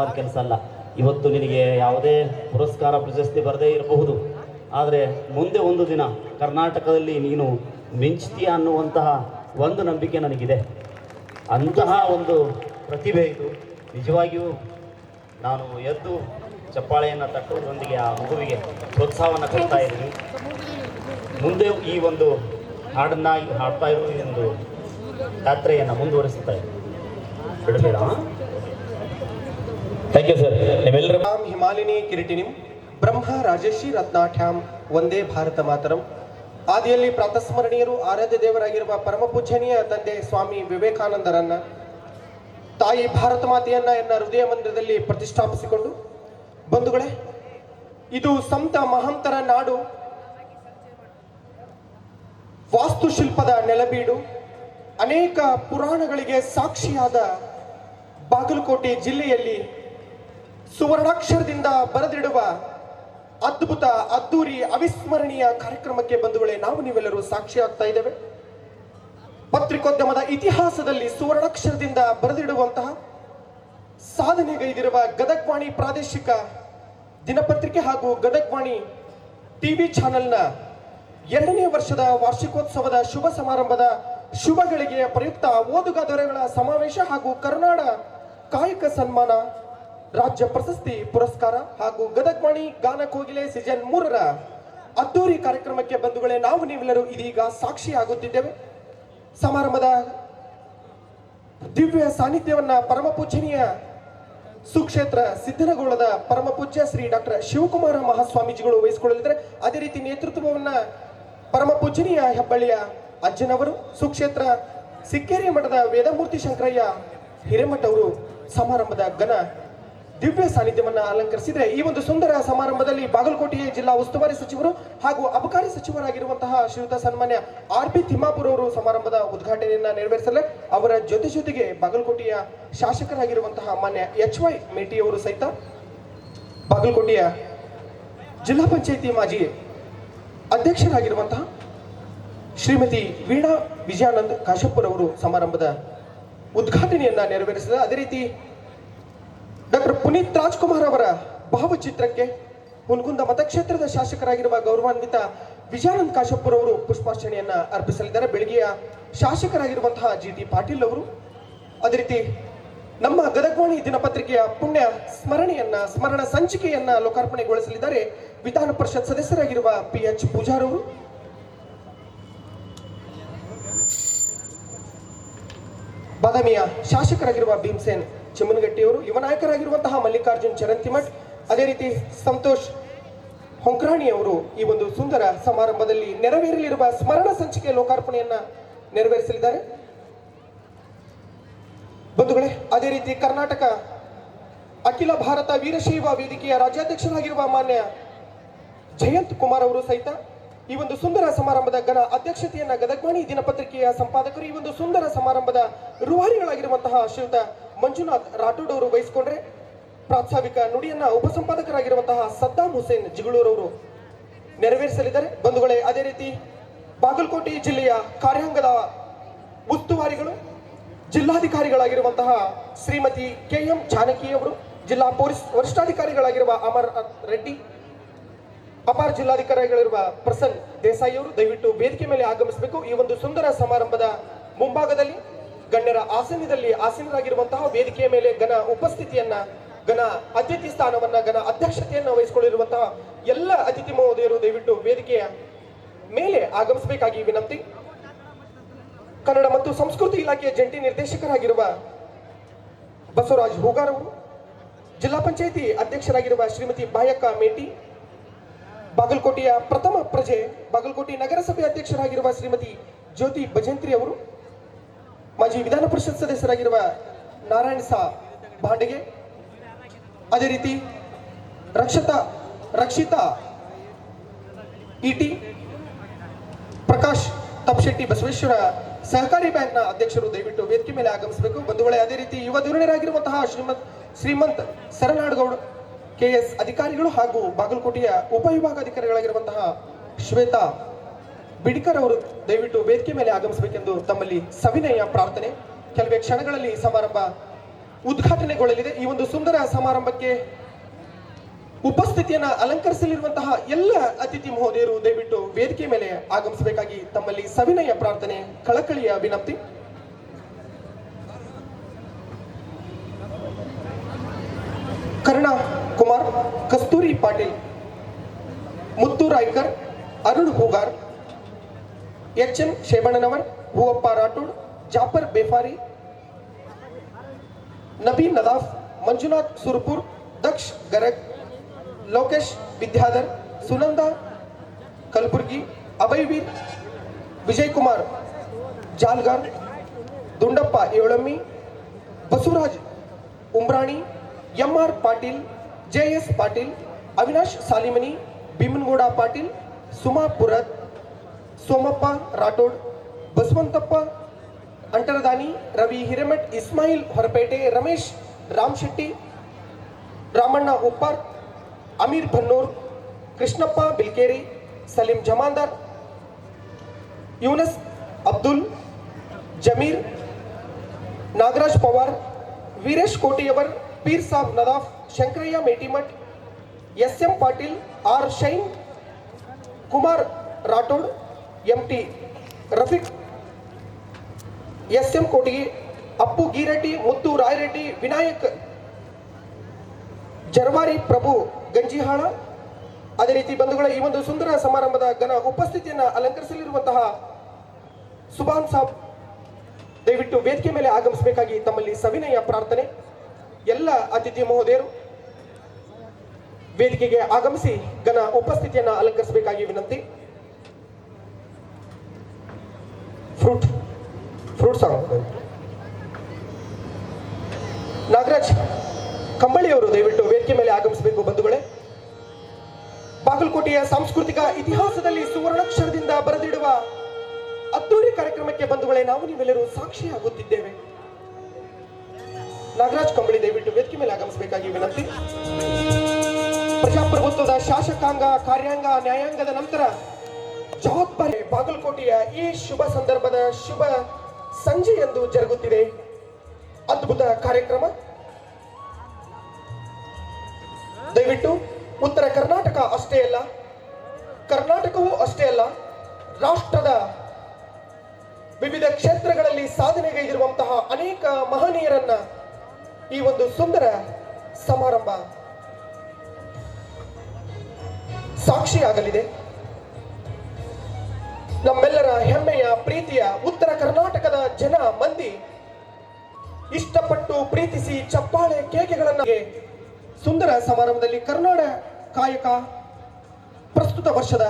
ಸುಲಭವಾದ ಕೆಲಸ ಅಲ್ಲ. ಇವತ್ತು ನಿನಗೆ ಯಾವುದೇ ಪುರಸ್ಕಾರ ಪ್ರಶಸ್ತಿ ಬರದೇ ಇರಬಹುದು, ಆದರೆ ಮುಂದೆ ಒಂದು ದಿನ ಕರ್ನಾಟಕದಲ್ಲಿ ನೀನು ಮಿಂಚ್ತೀಯ ಅನ್ನುವಂತಹ ಒಂದು ನಂಬಿಕೆ ನನಗಿದೆ. ಅಂತಹ ಒಂದು ಪ್ರತಿಭೆ ಇದು. ನಿಜವಾಗಿಯೂ ನಾನು ಎದ್ದು ಚಪ್ಪಾಳೆಯನ್ನು ತಟ್ಟುವುದರೊಂದಿಗೆ ಆ ಮಗುವಿಗೆ ಪ್ರೋತ್ಸಾಹವನ್ನು ಕೊಡ್ತಾ ಇದ್ದೀನಿ. ಮುಂದೆ ಈ ಒಂದು ಹಾಡನ್ನು ಹಾಡ್ತಾ ಇರುವ ಈ ಒಂದು ಯಾತ್ರೆಯನ್ನು ಮುಂದುವರಿಸುತ್ತಾ ಇದ್ದೀನಿ. ಬಿಡಬೇಡ. Thank you sir. ನಿಮ್ಮೆಲ್ಲರ ಹಿಮಾಲಿನಿ ಕಿರೀಟಿನಿಂ ಬ್ರಹ್ಮ ರಾಜರ್ಷಿ ರತ್ನಾಠ್ಯಾಂ ವಂದೇ ಭಾರತ ಮಾತರಂ. ಆದಿಯಲ್ಲಿ ಪ್ರಾತಸ್ಮರಣೀಯರು ಆರಾಧ್ಯ ದೇವರಾಗಿರುವ ಪರಮ ಪೂಜನೀಯ ತಂದೆ ಸ್ವಾಮಿ ವಿವೇಕಾನಂದರನ್ನ, ತಾಯಿ ಭಾರತ ಮಾತೆಯನ್ನ ಎನ್ನ ಹೃದಯ ಮಂದಿರದಲ್ಲಿ ಪ್ರತಿಷ್ಠಾಪಿಸಿಕೊಂಡು, ಬಂಧುಗಳೇ, ಇದು ಸಂತ ಮಹಂತರ ನಾಡು, ವಾಸ್ತುಶಿಲ್ಪದ ನೆಲಬೀಡು, ಅನೇಕ ಪುರಾಣಗಳಿಗೆ ಸಾಕ್ಷಿಯಾದ ಬಾಗಲಕೋಟೆ ಜಿಲ್ಲೆಯಲ್ಲಿ ಸುವರ್ಣಾಕ್ಷರದಿಂದ ಬರೆದಿಡುವ ಅದ್ಭುತ, ಅದ್ದೂರಿ, ಅವಿಸ್ಮರಣೀಯ ಕಾರ್ಯಕ್ರಮಕ್ಕೆ ಬಂಧುಗಳೇ ನಾವು ನೀವೆಲ್ಲರೂ ಸಾಕ್ಷಿಯಾಗ್ತಾ ಇದ್ದೇವೆ. ಪತ್ರಿಕೋದ್ಯಮದ ಇತಿಹಾಸದಲ್ಲಿ ಸುವರ್ಣಾಕ್ಷರದಿಂದ ಬರೆದಿಡುವಂತಹ ಸಾಧನೆಗೈದಿರುವ ಗದಗ್ವಾಣಿ ಪ್ರಾದೇಶಿಕ ದಿನಪತ್ರಿಕೆ ಹಾಗೂ ಗದಗ್ವಾಣಿ ಟಿವಿ ಚಾನೆಲ್ನ 2ನೇ ವರ್ಷದ ವಾರ್ಷಿಕೋತ್ಸವದ ಶುಭ ಸಮಾರಂಭದ ಶುಭ ಗಳಿಗೆಯ ಪ್ರಯುಕ್ತ ಓದುಗ ದೊರೆಗಳ ಸಮಾವೇಶ ಹಾಗೂ ಕರ್ನಾಡ ಕಾಯಕ ಸನ್ಮಾನ, ರಾಜ್ಯ ಪ್ರಶಸ್ತಿ ಪುರಸ್ಕಾರ ಹಾಗೂ ಗದಗ್ವಾಣಿ ಗಾನ ಕೋಗಿಲೆ ಸೀಸನ್ 3ರ ಅದ್ದೂರಿ ಕಾರ್ಯಕ್ರಮಕ್ಕೆ ಬಂಧುಗಳೇ ನಾವು ನೀವೆಲ್ಲರೂ ಇದೀಗ ಸಾಕ್ಷಿಯಾಗುತ್ತಿದ್ದೇವೆ. ಸಮಾರಂಭದ ದಿವ್ಯ ಸಾನ್ನಿಧ್ಯವನ್ನ ಪರಮ ಪೂಜನೀಯ ಸುಕ್ಷೇತ್ರ ಸಿದ್ದನಗೌಳದ ಪರಮ ಪೂಜ್ಯ ಶ್ರೀ ಡಾಕ್ಟರ್ ಶಿವಕುಮಾರ ಮಹಾಸ್ವಾಮೀಜಿಗಳು ವಹಿಸಿಕೊಳ್ಳಲಿದ್ದಾರೆ. ಅದೇ ರೀತಿ ನೇತೃತ್ವವನ್ನ ಪರಮ ಪೂಜನೀಯ ಹೆಬ್ಬಳ್ಳಿಯ ಅಜ್ಜನವರು, ಸುಕ್ಷೇತ್ರ ಸಿಕ್ಕೇರಿ ಮಠದ ವೇದಮೂರ್ತಿ ಶಂಕರಯ್ಯ ಹಿರೇಮಠ ಅವರು ಸಮಾರಂಭದ ಘನ ದಿವ್ಯ ಸಾನ್ನಿಧ್ಯವನ್ನ ಅಲಂಕರಿಸಿದರೆ, ಈ ಒಂದು ಸುಂದರ ಸಮಾರಂಭದಲ್ಲಿ ಬಾಗಲಕೋಟೆಯ ಜಿಲ್ಲಾ ಉಸ್ತುವಾರಿ ಸಚಿವರು ಹಾಗೂ ಅಬಕಾರಿ ಸಚಿವರಾಗಿರುವಂತಹ ಶ್ರೀಯುತ ಸನ್ಮಾನ್ಯ RB ತಿಮ್ಮಾಪುರ ಅವರು ಸಮಾರಂಭದ ಉದ್ಘಾಟನೆಯನ್ನ ನೆರವೇರಿಸಲು, ಅವರ ಜೊತೆಗೆ ಬಾಗಲಕೋಟೆಯ ಶಾಸಕರಾಗಿರುವಂತಹ ಮಾನ್ಯ HY ಮೇಟಿ ಅವರು ಸಹಿತ, ಬಾಗಲಕೋಟೆಯ ಜಿಲ್ಲಾ ಪಂಚಾಯಿತಿ ಮಾಜಿ ಅಧ್ಯಕ್ಷರಾಗಿರುವಂತಹ ಶ್ರೀಮತಿ ವೀಣಾ ವಿಜಯಾನಂದ್ ಕಾಶಪ್ಪುರ್ ಅವರು ಸಮಾರಂಭದ ಉದ್ಘಾಟನೆಯನ್ನ ನೆರವೇರಿಸಿದ. ಅದೇ ರೀತಿ ಡಾಕ್ಟರ್ ಪುನೀತ್ ರಾಜ್ಕುಮಾರ್ ಅವರ ಭಾವಚಿತ್ರಕ್ಕೆ ಹುನಗುಂದ ಮತಕ್ಷೇತ್ರದ ಶಾಸಕರಾಗಿರುವ ಗೌರವಾನ್ವಿತ ವಿಜಯಾನಂದ್ ಕಾಶಪ್ಪುರ್ ಅವರು ಪುಷ್ಪಾರ್ಚನೆಯನ್ನ ಅರ್ಪಿಸಲಿದ್ದಾರೆ. ಬೆಳಗ್ಗೆಯ ಶಾಸಕರಾಗಿರುವಂತಹ GT ಪಾಟೀಲ್ ಅವರು, ಅದೇ ರೀತಿ ನಮ್ಮ ಗದಗ್ವಾಣಿ ದಿನಪತ್ರಿಕೆಯ ಪುಣ್ಯ ಸ್ಮರಣ ಸಂಚಿಕೆಯನ್ನ ಲೋಕಾರ್ಪಣೆಗೊಳಿಸಲಿದ್ದಾರೆ ವಿಧಾನ ಪರಿಷತ್ ಸದಸ್ಯರಾಗಿರುವ PH ಪೂಜಾರ್ ಅವರು. ಬಾದಾಮಿಯ ಶಾಸಕರಾಗಿರುವ ಭೀಮಸೇನ್ ಚಿಮ್ಮನಗಟ್ಟಿಯವರು, ಯುವ ನಾಯಕರಾಗಿರುವಂತಹ ಮಲ್ಲಿಕಾರ್ಜುನ್ ಚರಂತಿಮಠ್, ಅದೇ ರೀತಿ ಸಂತೋಷ್ ಹೊಂಕ್ರಾಣಿ ಅವರು ಈ ಒಂದು ಸುಂದರ ಸಮಾರಂಭದಲ್ಲಿ ನೆರವೇರಲಿರುವ ಸ್ಮರಣ ಸಂಚಿಕೆ ಲೋಕಾರ್ಪಣೆಯನ್ನ ನೆರವೇರಿಸಲಿದ್ದಾರೆ. ಬಂಧುಗಳೇ, ಅದೇ ರೀತಿ ಕರ್ನಾಟಕ ಅಖಿಲ ಭಾರತ ವೀರಶೈವ ವೇದಿಕೆಯ ರಾಜ್ಯಾಧ್ಯಕ್ಷರಾಗಿರುವ ಮಾನ್ಯ ಜಯಂತ್ ಕುಮಾರ್ ಅವರು ಸಹಿತ ಈ ಒಂದು ಸುಂದರ ಸಮಾರಂಭದ ಘನ ಅಧ್ಯಕ್ಷತೆಯನ್ನ ಗದಗ್ವಾಣಿ ದಿನಪತ್ರಿಕೆಯ ಸಂಪಾದಕರು, ಈ ಒಂದು ಸುಂದರ ಸಮಾರಂಭದ ರೂವಾರಿಗಳಾಗಿರುವಂತಹ ಶ್ರೀಯುತ ಮಂಜುನಾಥ್ ರಾಠೋಡ್ ಅವರು ವಹಿಸಿಕೊಂಡ್ರೆ, ಪ್ರಾಸ್ತಾವಿಕ ನುಡಿಯನ್ನ ಉಪಸಂಪಾದಕರಾಗಿರುವಂತಹ ಸದ್ದಾಂ ಹುಸೇನ್ ಜಿಗಳೂರವರು ನೆರವೇರಿಸಲಿದ್ದಾರೆ. ಬಂಧುಗಳೇ, ಅದೇ ರೀತಿ ಬಾಗಲಕೋಟೆ ಜಿಲ್ಲೆಯ ಕಾರ್ಯಾಂಗದ ಉಸ್ತುವಾರಿಗಳು, ಜಿಲ್ಲಾಧಿಕಾರಿಗಳಾಗಿರುವಂತಹ ಶ್ರೀಮತಿ KM ಜಾನಕಿ ಅವರು, ಜಿಲ್ಲಾ ಪೊಲೀಸ್ ವರಿಷ್ಠಾಧಿಕಾರಿಗಳಾಗಿರುವ ಅಮರ್ ರೆಡ್ಡಿ, ಅಪಾರ ಜಿಲ್ಲಾಧಿಕಾರಿಗಳಿರುವ ಪ್ರಸನ್ನ ದೇಸಾಯಿ ಅವರು ದಯವಿಟ್ಟು ವೇದಿಕೆ ಮೇಲೆ ಆಗಮಿಸಬೇಕು. ಈ ಒಂದು ಸುಂದರ ಸಮಾರಂಭದ ಮುಂಭಾಗದಲ್ಲಿ ಗಣ್ಯರ ಆಸನದಲ್ಲಿ ಆಸೀನರಾಗಿರುವಂತಹ ವೇದಿಕೆಯ ಮೇಲೆ ಘನ ಉಪಸ್ಥಿತಿಯನ್ನ, ಘನ ಅತಿಥಿ ಸ್ಥಾನವನ್ನ, ಘನ ಅಧ್ಯಕ್ಷತೆಯನ್ನ ವಹಿಸಿಕೊಂಡಿರುವಂತಹ ಎಲ್ಲ ಅತಿಥಿ ಮಹೋದಯರು ದಯವಿಟ್ಟು ವೇದಿಕೆಯ ಮೇಲೆ ಆಗಮಿಸಬೇಕಾಗಿ ವಿನಂತಿ. ಕನ್ನಡ ಮತ್ತು ಸಂಸ್ಕೃತಿ ಇಲಾಖೆಯ ಜಂಟಿ ನಿರ್ದೇಶಕರಾಗಿರುವ ಬಸವರಾಜ್ ಹೂಗಾರ್ ಅವರು, ಜಿಲ್ಲಾ ಪಂಚಾಯಿತಿ ಅಧ್ಯಕ್ಷರಾಗಿರುವ ಶ್ರೀಮತಿ ಬಾಯಕ್ಕ ಮೇಟಿ, ಬಾಗಲಕೋಟೆಯ ಪ್ರಥಮ ಪ್ರಜೆ ಬಾಗಲಕೋಟೆ ನಗರಸಭೆ ಅಧ್ಯಕ್ಷರಾಗಿರುವ ಶ್ರೀಮತಿ ಜ್ಯೋತಿ ಭಜಂತ್ರಿ ಅವರು, ಮಾಜಿ ವಿಧಾನ ಪರಿಷತ್ ಸದಸ್ಯರಾಗಿರುವ ನಾರಾಯಣ ಸಾ ಭಾಂಡಗೆ, ಅದೇ ರೀತಿ ರಕ್ಷಿತಾ ಇಟಿ, ಪ್ರಕಾಶ್ ತಪ್ಶೆಟ್ಟಿ ಬಸವೇಶ್ವರ ಸಹಕಾರಿ ಬ್ಯಾಂಕ್ನ ಅಧ್ಯಕ್ಷರು ದಯವಿಟ್ಟು ವೇದಿಕೆ ಮೇಲೆ ಆಗಮಿಸಬೇಕು. ಬಂಧುಗಳೇ, ಅದೇ ರೀತಿ ಯುವ ಧುರೀಣರಾಗಿರುವಂತಹ ಶ್ರೀಮಂತ್ ಸರನಾಡಗೌಡ KS ಅಧಿಕಾರಿಗಳು ಹಾಗೂ ಬಾಗಲಕೋಟೆಯ ಉಪವಿಭಾಗಾಧಿಕಾರಿಗಳಾಗಿರುವಂತಹ ಶ್ವೇತಾ ಬಿಡಿಕರ್ ಅವರು ದಯವಿಟ್ಟು ವೇದಿಕೆ ಮೇಲೆ ಆಗಮಿಸಬೇಕೆಂದು ತಮ್ಮಲ್ಲಿ ಸವಿನಯ ಪ್ರಾರ್ಥನೆ. ಕೆಲವೇ ಕ್ಷಣಗಳಲ್ಲಿ ಸಮಾರಂಭ ಉದ್ಘಾಟನೆಗೊಳ್ಳಲಿದೆ. ಈ ಒಂದು ಸುಂದರ ಸಮಾರಂಭಕ್ಕೆ ಉಪಸ್ಥಿತಿಯನ್ನ ಅಲಂಕರಿಸಲಿರುವಂತಹ ಎಲ್ಲ ಅತಿಥಿ ಮಹೋದಯರು ದಯವಿಟ್ಟು ವೇದಿಕೆ ಮೇಲೆ ಆಗಮಿಸಬೇಕಾಗಿ ತಮ್ಮಲ್ಲಿ ಸವಿನಯ ಪ್ರಾರ್ಥನೆ, ಕಳಕಳಿಯ ವಿನಂತಿ. ಕರ್ಣ ಕುಮಾರ್, ಕಸ್ತೂರಿ ಪಾಟೀಲ್, ಮುತ್ತು Raikar, Arun Hoogar, HM. ಶೇಬಣ್ಣನವರ್, Hoovappa Rathod, Jafar ಬೇಫಾರಿ, Nabin Nadaf, Manjunath Surpur, ದಕ್ಷ್ Garag, Lokesh Vidyadhar, Sunanda Kalaburagi, ಅಭಯ್ವೀರ್, Vijay Kumar ಜಾಲ್ಗಾರ್, Dundappa ಏಳಮ್ಮಿ, Basavaraj Umrani, MR. Patil, ಜೆ.ಎಸ್. Patil, Avinash Salimani, Bhimanagouda Patil, Suma ಪುರತ್, Somappa Rathod, Basavanthappa ಅಂಟರದಾನಿ, Ravi Hiremath, Ismail ಹೊರಪೇಟೆ, Ramesh Ramashetty, Ramanna Uppar, Amir ಭನ್ನೂರ್, Krishnappa ಬಿಲ್ಕೇರಿ, Salim ಜಮಾಂದಾರ್, Yunus Abdul, Zameer, Nagaraj Pawar, Veeresh ಕೋಟಿಯವರ್, Peer Sab Nadaf, Shankarayya Metimath, S M. Patil, R. Shain, Kumar Rathod, M T. Rafiq, S M. Kotige, Appu ಗೀರೆಡ್ಡಿ, ಮುತ್ತು ರಾಯರೆಡ್ಡಿ, ವಿನಾಯಕ್ ಜರ್ವಾರಿ, ಪ್ರಭು ಗಂಜಿಹಾಳ. ಅದೇ ರೀತಿ ಬಂಧುಗಳ ಈ ಒಂದು ಸುಂದರ ಸಮಾರಂಭದ ಘನ ಉಪಸ್ಥಿತಿಯನ್ನು ಅಲಂಕರಿಸಲಿರುವಂತಹ ಸುಭಾನ್ ಸಾಬ್ ದಯವಿಟ್ಟು ವೇದಿಕೆ ಮೇಲೆ ಆಗಮಿಸಬೇಕಾಗಿ ತಮ್ಮಲ್ಲಿ ಸವಿನಯ ಪ್ರಾರ್ಥನೆ. ಎಲ್ಲ ಅತಿಥಿ ಮಹೋದಯರು ವೇದಿಕೆಗೆ ಆಗಮಿಸಿ ಘನ ಉಪಸ್ಥಿತಿಯನ್ನು ಅಲಂಕರಿಸಬೇಕಾಗಿ ವಿನಂತಿ. ಫ್ರೂಟ್ ಸಾಂಗ್ ನಾಗರಾಜ್ ಕಂಬಳಿಯವರು ದಯವಿಟ್ಟು ವೇದಿಕೆ ಮೇಲೆ ಆಗಮಿಸಬೇಕು. ಬಂಧುಗಳೇ, ಬಾಗಲಕೋಟೆಯ ಸಾಂಸ್ಕೃತಿಕ ಇತಿಹಾಸದಲ್ಲಿ ಸುವರ್ಣಾಕ್ಷರದಿಂದ ಬರೆದಿಡುವ ಅದ್ದೂರಿ ಕಾರ್ಯಕ್ರಮಕ್ಕೆ ಬಂಧುಗಳೇ ನಾವು ನೀವೆಲ್ಲರೂ ಸಾಕ್ಷಿಯಾಗುತ್ತಿದ್ದೇವೆ. ನಾಗರಾಜ್ ಕಂಬಳಿ ದಯವಿಟ್ಟು ವೇದಿಕೆ ಮೇಲೆ ಆಗಮಿಸಬೇಕಾಗಿ ವಿನಂತಿ. ಪ್ರಜಾಪ್ರಭುತ್ವದ ಶಾಸಕಾಂಗ, ಕಾರ್ಯಾಂಗ, ನ್ಯಾಯಾಂಗದ ನಂತರ ಜವಾಬ್ದಾರಿ ಬಾಗಲಕೋಟೆಯ ಈ ಶುಭ ಸಂದರ್ಭದ ಶುಭ ಸಂಜೆ ಎಂದು ಜರುಗುತ್ತಿದೆ ಅದ್ಭುತ ಕಾರ್ಯಕ್ರಮ. ದಯವಿಟ್ಟು ಉತ್ತರ ಕರ್ನಾಟಕ ಅಷ್ಟೇ ಅಲ್ಲ, ಕರ್ನಾಟಕವೂ ಅಷ್ಟೇ ಅಲ್ಲ, ರಾಷ್ಟ್ರದ ವಿವಿಧ ಕ್ಷೇತ್ರಗಳಲ್ಲಿ ಸಾಧನೆಗೈದಿರುವಂತಹ ಅನೇಕ ಮಹನೀಯರನ್ನ ಈ ಒಂದು ಸುಂದರ ಸಮಾರಂಭ ಸಾಕ್ಷಿಯಾಗಲಿದೆ. ನಮ್ಮೆಲ್ಲರ ಹೆಮ್ಮೆಯ ಪ್ರೀತಿಯ ಉತ್ತರ ಕರ್ನಾಟಕದ ಜನ ಮಂದಿ ಇಷ್ಟಪಟ್ಟು ಪ್ರೀತಿಸಿ ಚಪ್ಪಾಳೆ ಕೇಕೆಗಳನ್ನು ಸುಂದರ ಸಮಾರಂಭದಲ್ಲಿ ಕರ್ನಾಡ ಕಾಯಕ ಪ್ರಸ್ತುತ ವರ್ಷದ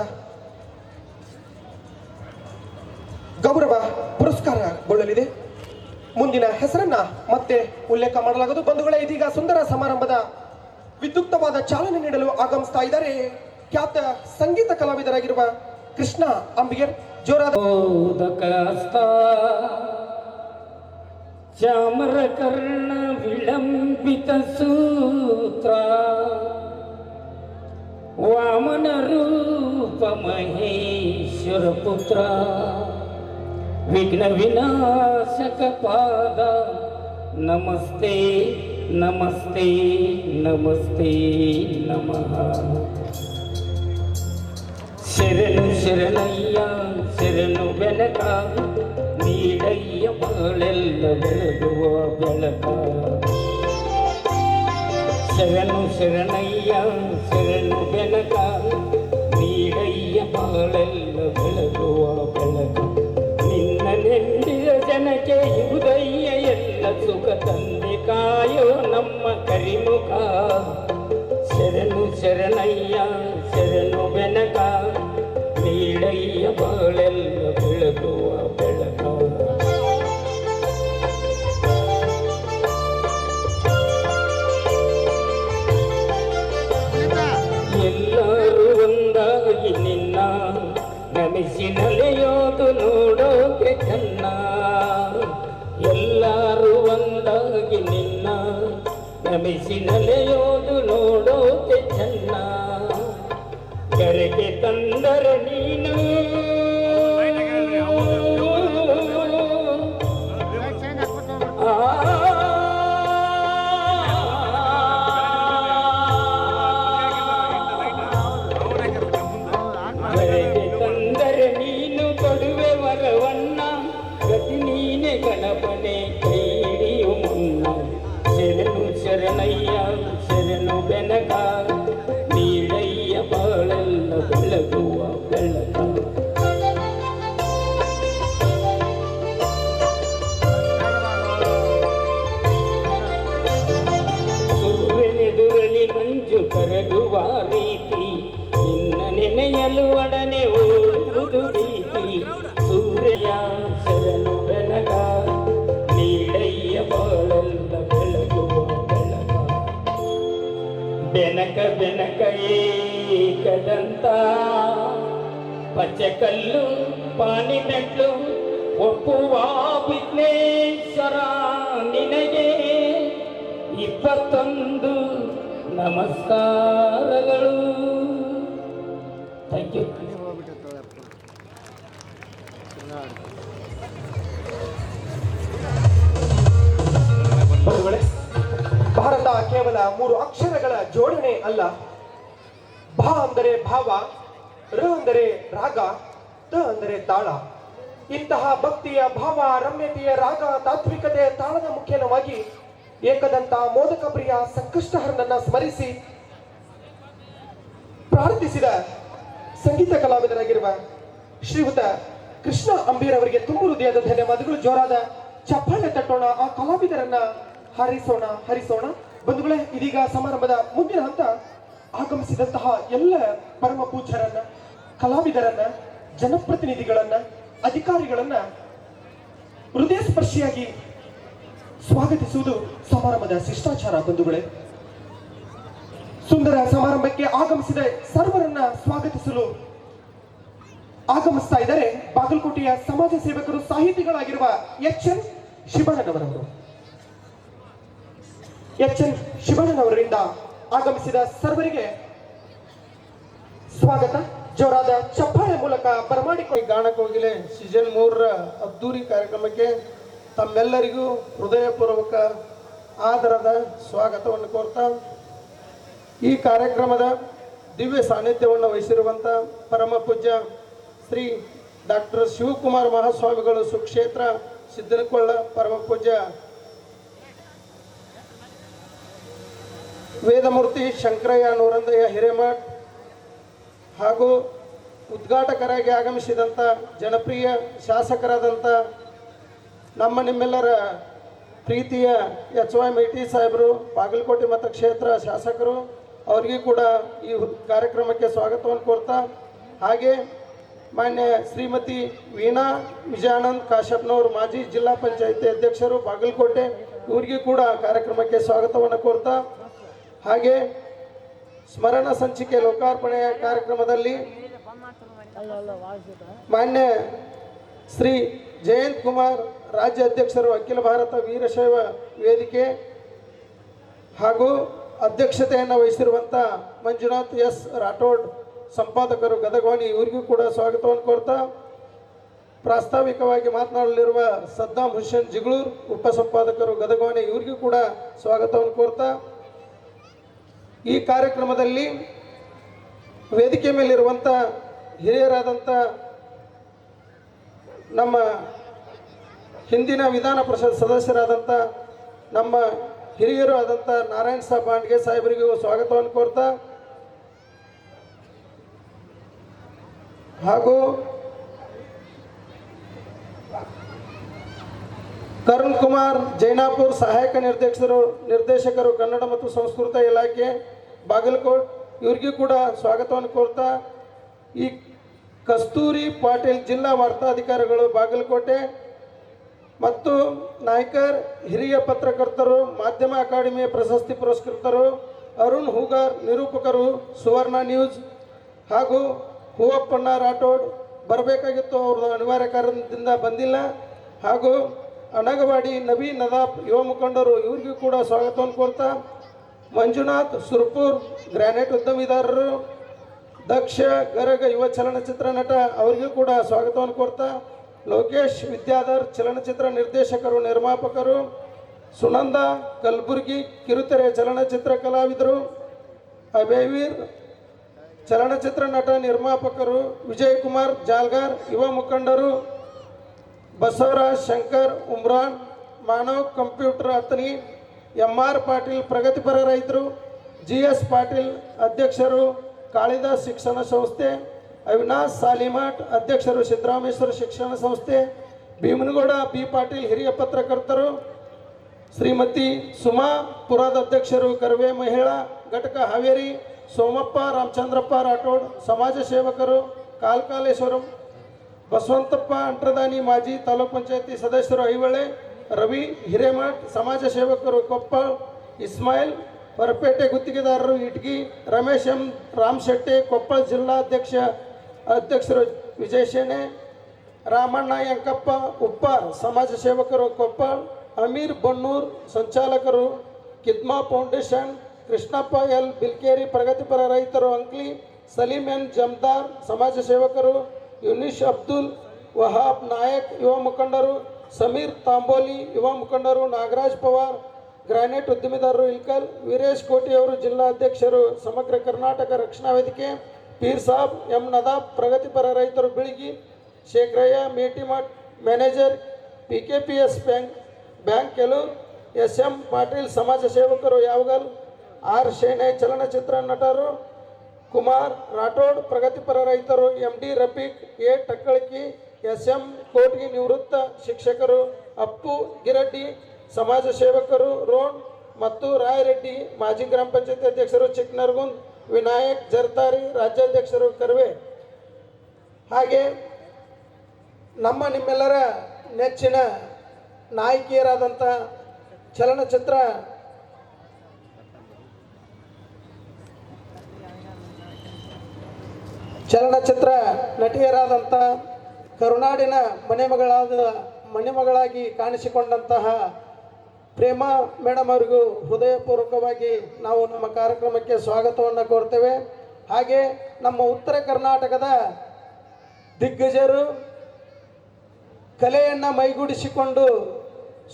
ಗೌರವ ಪುರಸ್ಕಾರಗೊಳ್ಳಲಿದೆ. ಮುಂದಿನ ಹೆಸರನ್ನ ಮತ್ತೆ ಉಲ್ಲೇಖ ಮಾಡಲಾಗದು. ಬಂಧುಗಳೇ, ಇದೀಗ ಸುಂದರ ಸಮಾರಂಭದ ವಿದ್ಯುಕ್ತವಾದ ಚಾಲನೆ ನೀಡಲು ಆಗಮಿಸ್ತಾ ಇದ್ದಾರೆ ಖ್ಯಾತ ಸಂಗೀತ ಕಲಾವಿದರಾಗಿರುವ ಕೃಷ್ಣ ಅಂಬಿಗರ್. ಜೋರಾದ ಚಾಮರಕರ್ಣ ವಿಳಂಬಿತ ಸೂತ್ರ ವಾಮನ ರೂಪ ಮಹೇಶ್ವರ ಪುತ್ರ ವಿಘ್ನ ವಿನಾಶಕ ಪಾದ ನಮಸ್ತೆ ನಮಸ್ತೆ ನಮಸ್ತೆ ನಮಃ. ಶರಣು ಶರಣಯ್ಯ ಶರಣು ಬೆಳಕ ನೀಡಯ್ಯ ಬಾಳೆಲ್ಲ ಬೆಳಗುವ ಬೆಳಕ. ಶರಣು ಶರಣಯ್ಯ ಶರಣು ಬೆಳಕ ನೀಡಯ್ಯ ಬಾಳೆಲ್ಲ ಬೆಳಗುವ ಬೆಳಕ. ನಿನ್ನ ನೆಂದಿದ ಜನಕ್ಕೆ ಉದಯ್ಯ ಎಲ್ಲ ಸುಖ ತಂದೆ ಕಾಯೋ ನಮ್ಮ ಕರಿಮುಖ. ಶರಣು ಶರಣಯ್ಯ ಶರಣು ಬೆನಕ ನೀಡಯ್ಯ ಬಾಳೆಲ್ಲ ಬೆಳಗುವ ಬೆಳಕ. ಎಲ್ಲರೂ ಒಂದಾಗಿ ನಿನ್ನ ನಮಿಸಿ ನಲಿಯೋದು ನೋಡೋಕೆ ಚೆನ್ನ. ಎಲ್ಲರೂ ಒಂದಾಗಿ ನಿನ್ನ ನಮಿಸಿ ನಲಿಯೋದು ನೋಡೋಕೆ ಚೆನ್ನ. ಕರೆಗೆ ತಂದರ ನೀನು ಶರಣು ಬೆನಗ ನೀಡಯ್ಯ ಬಾಳೆಲ್ಲ ಬೆಳಗುವ ಬೆಳಗ ಬೆನಕ ಬೆನಕ ಏಕದಂತ ಪಚ್ಚಕಲ್ಲು ಪಾನಿ ಮೆಟ್ಲು ಒಪ್ಪುವ ವಿಘ್ನೇಶ್ವರ ನಿನಗೆ 21 ನಮಸ್ಕಾರಗಳು. ಥ್ಯಾಂಕ್ ಯು. ಬಂಧುಗಳೇ, ಭಾರತ ಕೇವಲ 3 ಅಕ್ಷರಗಳ ಜೋಡಣೆ ಅಲ್ಲ. ಭಾ ಅಂದರೆ ಭಾವ, ರ ಅಂದರೆ ರಾಗ, ತ ಅಂದರೆ ತಾಳ. ಇಂತಹ ಭಕ್ತಿಯ ಭಾವ, ರಮ್ಯತೆಯ ರಾಗ, ತಾತ್ವಿಕತೆಯ ತಾಳದ ಮುಖ್ಯವಾಗಿ ಏಕದಂತ ಮೋದಕ ಪ್ರಿಯ ಸಂಕಷ್ಟಹರನನ್ನ ಸ್ಮರಿಸಿ ಪ್ರಾರ್ಥಿಸಿದ ಸಂಗೀತ ಕಲಾವಿದರಾಗಿರುವ ಶ್ರೀಯುತ ಕೃಷ್ಣ ಅಂಬೀರ್ ಅವರಿಗೆ ತುಂಬ ಹೃದಯದ ಧನ್ಯವಾದಗಳು. ಜೋರಾದ ಚಪ್ಪಾಳೆ ತಟ್ಟೋಣ, ಆ ಕಲಾವಿದರನ್ನ ಹರಿಸೋಣ. ಬಂಧುಗಳೇ, ಇದೀಗ ಸಮಾರಂಭದ ಮುಂದಿನ ಹಂತ ಆಗಮಿಸಿದಂತಹ ಎಲ್ಲ ಪರಮ ಪೂಜ್ಯರನ್ನ, ಕಲಾವಿದರನ್ನ, ಜನಪ್ರತಿನಿಧಿಗಳನ್ನ, ಅಧಿಕಾರಿಗಳನ್ನ ಹೃದಯ ಸ್ಪರ್ಶಿಯಾಗಿ ಸ್ವಾಗತಿಸುವುದು ಸಮಾರಂಭದ ಶಿಷ್ಟಾಚಾರ. ಬಂಧುಗಳೇ, ಸುಂದರ ಸಮಾರಂಭಕ್ಕೆ ಆಗಮಿಸಿದ ಸರ್ವರನ್ನ ಸ್ವಾಗತಿಸಲು ಆಗಮಿಸ್ತಾ ಇದ್ದಾರೆ ಬಾಗಲಕೋಟೆಯ ಸಮಾಜ ಸೇವಕರು, ಸಾಹಿತಿಗಳಾಗಿರುವ ಎಚ್.ಎನ್. ಶಿವಣ್ಣನವರಿಂದ ಆಗಮಿಸಿದ ಸರ್ವರಿಗೆ ಸ್ವಾಗತ. ಜೋರಾದ ಚಪ್ಪಾಳೆ ಮೂಲಕ ಬರಮಾಡಿಕೊಂಡು ಗಾನಕೋಗಿಲೆ ಸೀಸನ್ 3ರ ಅದ್ದೂರಿ ಕಾರ್ಯಕ್ರಮಕ್ಕೆ ತಮ್ಮೆಲ್ಲರಿಗೂ ಹೃದಯಪೂರ್ವಕ ಆದರದ ಸ್ವಾಗತವನ್ನು ಕೋರ್ತಾ, ಈ ಕಾರ್ಯಕ್ರಮದ ದಿವ್ಯ ಸಾನ್ನಿಧ್ಯವನ್ನು ವಹಿಸಿರುವಂಥ ಪರಮ ಪೂಜ್ಯ ಶ್ರೀ ಡಾಕ್ಟರ್ ಶಿವಕುಮಾರ ಮಹಾಸ್ವಾಮಿಗಳು ಸುಕ್ಷೇತ್ರ ಸಿದ್ದನಕೊಳ್ಳ, ಪರಮ ಪೂಜ್ಯ ವೇದಮೂರ್ತಿ ಶಂಕರಯ್ಯ ನೂರಂದಯ್ಯ ಹಿರೇಮಠ್ ಹಾಗೂ ಉದ್ಘಾಟಕರಾಗಿ ಆಗಮಿಸಿದಂಥ ಜನಪ್ರಿಯ ಶಾಸಕರಾದಂಥ ನಿಮ್ಮೆಲ್ಲರ ಪ್ರೀತಿಯ ಎಚ್.ವೈ. ಮೇಟಿ ಸಾಹೇಬರು, ಬಾಗಲಕೋಟೆ ಮತಕ್ಷೇತ್ರ ಶಾಸಕರು, ಅವರಿಗೂ ಕೂಡ ಈ ಕಾರ್ಯಕ್ರಮಕ್ಕೆ ಸ್ವಾಗತವನ್ನು ಕೋರ್ತಾ, ಹಾಗೆ ಮಾನ್ಯ ಶ್ರೀಮತಿ ವೀಣಾ ವಿಜಯಾನಂದ್ ಕಾಶ್ಯಪ್ನವರು, ಮಾಜಿ ಜಿಲ್ಲಾ ಪಂಚಾಯಿತಿ ಅಧ್ಯಕ್ಷರು ಬಾಗಲಕೋಟೆ, ಇವರಿಗೂ ಕೂಡ ಕಾರ್ಯಕ್ರಮಕ್ಕೆ ಸ್ವಾಗತವನ್ನು ಕೋರ್ತಾ, ಹಾಗೆ ಸ್ಮರಣ ಸಂಚಿಕೆ ಲೋಕಾರ್ಪಣೆಯ ಕಾರ್ಯಕ್ರಮದಲ್ಲಿ ಮಾನ್ಯ ಶ್ರೀ ಜಯಂತ್ ಕುಮಾರ್, ರಾಜ್ಯ ಅಧ್ಯಕ್ಷರು, ಅಖಿಲ ಭಾರತ ವೀರಶೈವ ವೇದಿಕೆ ಹಾಗೂ ಅಧ್ಯಕ್ಷತೆಯನ್ನು ವಹಿಸಿರುವಂಥ ಮಂಜುನಾಥ್ ಎಸ್ ರಾಠೋಡ್, ಸಂಪಾದಕರು, ಗದಗವಾಣಿ, ಇವರಿಗೂ ಕೂಡ ಸ್ವಾಗತವನ್ನು ಕೋರ್ತಾ, ಪ್ರಾಸ್ತಾವಿಕವಾಗಿ ಮಾತನಾಡಲಿರುವ ಸದ್ದಾಂ ಹುಸೇನ್ ಜಿಗಳೂರ್, ಉಪಸಂಪಾದಕರು, ಗದಗವಾಣಿ, ಇವರಿಗೂ ಕೂಡ ಸ್ವಾಗತವನ್ನು ಕೋರ್ತಾ, ಈ ಕಾರ್ಯಕ್ರಮದಲ್ಲಿ ವೇದಿಕೆ ಮೇಲಿರುವಂಥ ಹಿರಿಯರಾದಂಥ ನಮ್ಮ ಹಿಂದಿನ ವಿಧಾನ ಪರಿಷತ್ ಸದಸ್ಯರಾದಂಥ ನಮ್ಮ ಹಿರಿಯರು ಆದಂಥ ನಾರಾಯಣ ಸಾಹೇಬ್ ಬಾಂಡ್ಗೆ ಸಾಹೇಬರಿಗೂ ಸ್ವಾಗತವನ್ನು ಕೋರ್ತಾ, ಹಾಗೂ ಕರುಣ್ ಕುಮಾರ್ ಜೈನಾಪುರ್, ಸಹಾಯಕ ನಿರ್ದೇಶಕರು ಕನ್ನಡ ಮತ್ತು ಸಂಸ್ಕೃತ ಇಲಾಖೆ ಬಾಗಲಕೋಟ್, ಇವರಿಗೂ ಕೂಡ ಸ್ವಾಗತವನ್ನು ಕೋರ್ತಾ, ಈ ಕಸ್ತೂರಿ ಪಾಟೀಲ್ ಜಿಲ್ಲಾ ವಾರ್ತಾಧಿಕಾರಿಗಳು ಬಾಗಲಕೋಟೆ ಮತ್ತು ನಾಯ್ಕರ್, ಹಿರಿಯ ಪತ್ರಕರ್ತರು, ಮಾಧ್ಯಮ ಅಕಾಡೆಮಿಯ ಪ್ರಶಸ್ತಿ ಪುರಸ್ಕೃತರು, ಅರುಣ್ ಹೂಗಾರ್, ನಿರೂಪಕರು, ಸುವರ್ಣ ನ್ಯೂಸ್, ಹಾಗೂ ಹೂವಪ್ಪಣ್ಣ ರಾಠೋಡ್ ಬರಬೇಕಾಗಿತ್ತು, ಅವ್ರದ್ದು ಅನಿವಾರ್ಯ ಕಾರಣದಿಂದ ಬಂದಿಲ್ಲ, ಹಾಗೂ ಅನಗವಾಡಿ ನಬಿ ನದಾಫ್, ಯುವ ಮುಖಂಡರು, ಇವರಿಗೂ ಕೂಡ ಸ್ವಾಗತವನ್ನು ಕೋರ್ತಾ, ಮಂಜುನಾಥ್ ಸುರ್ಪುರ್, ಗ್ರಾನೈಟ್ ಉದ್ಯಮಿದಾರರು, ದಕ್ಷ ಗರಗ ಯುವ ಚಲನಚಿತ್ರ ನಟ, ಅವರಿಗೂ ಕೂಡ ಸ್ವಾಗತವನ್ನು ಕೋರ್ತಾ, ಲೋಕೇಶ್ ವಿದ್ಯಾಧರ್, ಚಲನಚಿತ್ರ ನಿರ್ದೇಶಕರು, ನಿರ್ಮಾಪಕರು, ಸುನಂದ ಕಲಬುರ್ಗಿ, ಕಿರುತೆರೆ ಚಲನಚಿತ್ರ ಕಲಾವಿದರು, ಅಭಯವೀರ್, ಚಲನಚಿತ್ರ ನಟ, ನಿರ್ಮಾಪಕರು, ವಿಜಯ್ ಕುಮಾರ್ ಜಾಲ್ಗಾರ್, ಯುವ ಮುಖಂಡರು, ಬಸವರಾಜ್ ಶಂಕರ್ ಉಮ್ರಾನ್, ಮಾನವ್ ಕಂಪ್ಯೂಟರ್ ಅತನಿ, ಎಂ.ಆರ್. ಪಾಟೀಲ್ ಪ್ರಗತಿಪರ ರೈತರು, ಜಿ.ಎಸ್. ಪಾಟೀಲ್ ಅಧ್ಯಕ್ಷರು, ಕಾಳಿದಾಸ್ ಶಿಕ್ಷಣ ಸಂಸ್ಥೆ, ಅವಿನಾಶ್ ಸಾಲಿಮಠ್ ಅಧ್ಯಕ್ಷರು, ಸಿದ್ದರಾಮೇಶ್ವರ ಶಿಕ್ಷಣ ಸಂಸ್ಥೆ, ಭೀಮನಗೌಡ ಬಿ ಪಾಟೀಲ್ ಹಿರಿಯ ಪತ್ರಕರ್ತರು, ಶ್ರೀಮತಿ ಸುಮಾ ಪುರದ ಅಧ್ಯಕ್ಷರು, ಕರ್ವೆ ಮಹಿಳಾ ಘಟಕ ಹಾವೇರಿ, ಸೋಮಪ್ಪ ರಾಮಚಂದ್ರಪ್ಪ ರಾಠೋಡ್, ಸಮಾಜ ಸೇವಕರು, ಕಾಲ್ಕಾಲೇಶ್ವರಂ, ಬಸವಂತಪ್ಪ ಅಂಟ್ರದಾನಿ ಮಾಜಿ ತಾಲೂಕ್ ಪಂಚಾಯತಿ ಸದಸ್ಯರು ಐಹೊಳೆ, ರವಿ ಹಿರೇಮಠ್ ಸಮಾಜ ಸೇವಕರು ಕೊಪ್ಪಳ, ಇಸ್ಮಾಯಿಲ್ ಹೊರಪೇಟೆ ಗುತ್ತಿಗೆದಾರರು ಇಟ್ಗಿ, ರಮೇಶ್ ಎಂ ರಾಮಶೆಟ್ಟಿ ಕೊಪ್ಪಳ ಜಿಲ್ಲಾ ಅಧ್ಯಕ್ಷರು ವಿಜಯಸೇನೆ, ರಾಮಣ್ಣ ಯಂಕಪ್ಪ ಉಪ್ಪಾರ್ ಸಮಾಜ ಸೇವಕರು ಕೊಪ್ಪಳ, ಅಮೀರ್ ಬನ್ನೂರ್ ಸಂಚಾಲಕರು ಕಿದ್ಮಾ ಫೌಂಡೇಶನ್, ಕೃಷ್ಣಪ್ಪ ಎಲ್ ಬಿಲ್ಕೇರಿ ಪ್ರಗತಿಪರ ರೈತರು ಅಂಕ್ಲಿ, ಸಲೀಂ ಎನ್ ಜಮ್ದಾರ್ ಸಮಾಜ ಸೇವಕರು, ಯುನಿಶ್ ಅಬ್ದುಲ್ ವಹಾಬ್ ನಾಯಕ್ ಯುವ ಮುಖಂಡರು, ಸಮೀರ್ ತಾಂಬೋಲಿ ಯುವ ಮುಖಂಡರು, ನಾಗರಾಜ್ ಪವಾರ್ ಗ್ರಾನೈಟ್ ಉದ್ಯಮಿದಾರರು ಇಲ್ಕಲ್, ವೀರೇಶ್ ಕೋಟಿ ಅವರು ಜಿಲ್ಲಾ ಅಧ್ಯಕ್ಷರು ಸಮಗ್ರ ಕರ್ನಾಟಕ ರಕ್ಷಣಾ ವೇದಿಕೆ, ಪೀರ್ ಸಾಬ್ ಎಂ ನದಾಬ್ ಪ್ರಗತಿಪರ ರೈತರು Biligi, Shekharayya Metimath manager PKPS bank Kelur, SM Patil ಸಮಾಜ ಸೇವಕರು ಯಾವಗಲ್, ಆರ್ ಶೇಣೆ ಚಲನಚಿತ್ರ ನಟರು, ಕುಮಾರ್ ರಾಠೋಡ್ ಪ್ರಗತಿಪರ ರೈತರು, MD Rafiq A Takkalaki, SM ಕೋಟ್ಗಿ ನಿವೃತ್ತ ಶಿಕ್ಷಕರು, ಅಪ್ಪು ಗಿರಡ್ಡಿ ಸಮಾಜ ಸೇವಕರು ರೋಡ್ ಮತ್ತು ರಾಯರೆಡ್ಡಿ ಮಾಜಿ ಗ್ರಾಮ ಪಂಚಾಯತಿ ಅಧ್ಯಕ್ಷರು ಚಿಕ್ಕನರಗುಂದ್, ವಿನಾಯಕ್ ಜರ್ತಾರಿ ರಾಜ್ಯಾಧ್ಯಕ್ಷರು ಕರ್ವೆ. ಹಾಗೆ ನಿಮ್ಮೆಲ್ಲರ ನೆಚ್ಚಿನ ನಾಯಕಿಯರಾದಂಥ ಚಲನಚಿತ್ರ ನಟಿಯರಾದಂಥ ಕರುನಾಡಿನ ಮನೆಮಗಳಾಗಿ ಕಾಣಿಸಿಕೊಂಡಂತಹ ಪ್ರೇಮಾ ಮೇಡಮ್ ಅವರಿಗೂ ಹೃದಯಪೂರ್ವಕವಾಗಿ ನಾವು ನಮ್ಮ ಕಾರ್ಯಕ್ರಮಕ್ಕೆ ಸ್ವಾಗತವನ್ನು ಕೋರ್ತೇವೆ. ಹಾಗೆ ನಮ್ಮ ಉತ್ತರ ಕರ್ನಾಟಕದ ದಿಗ್ಗಜರು ಕಲೆಯನ್ನು ಮೈಗೂಡಿಸಿಕೊಂಡು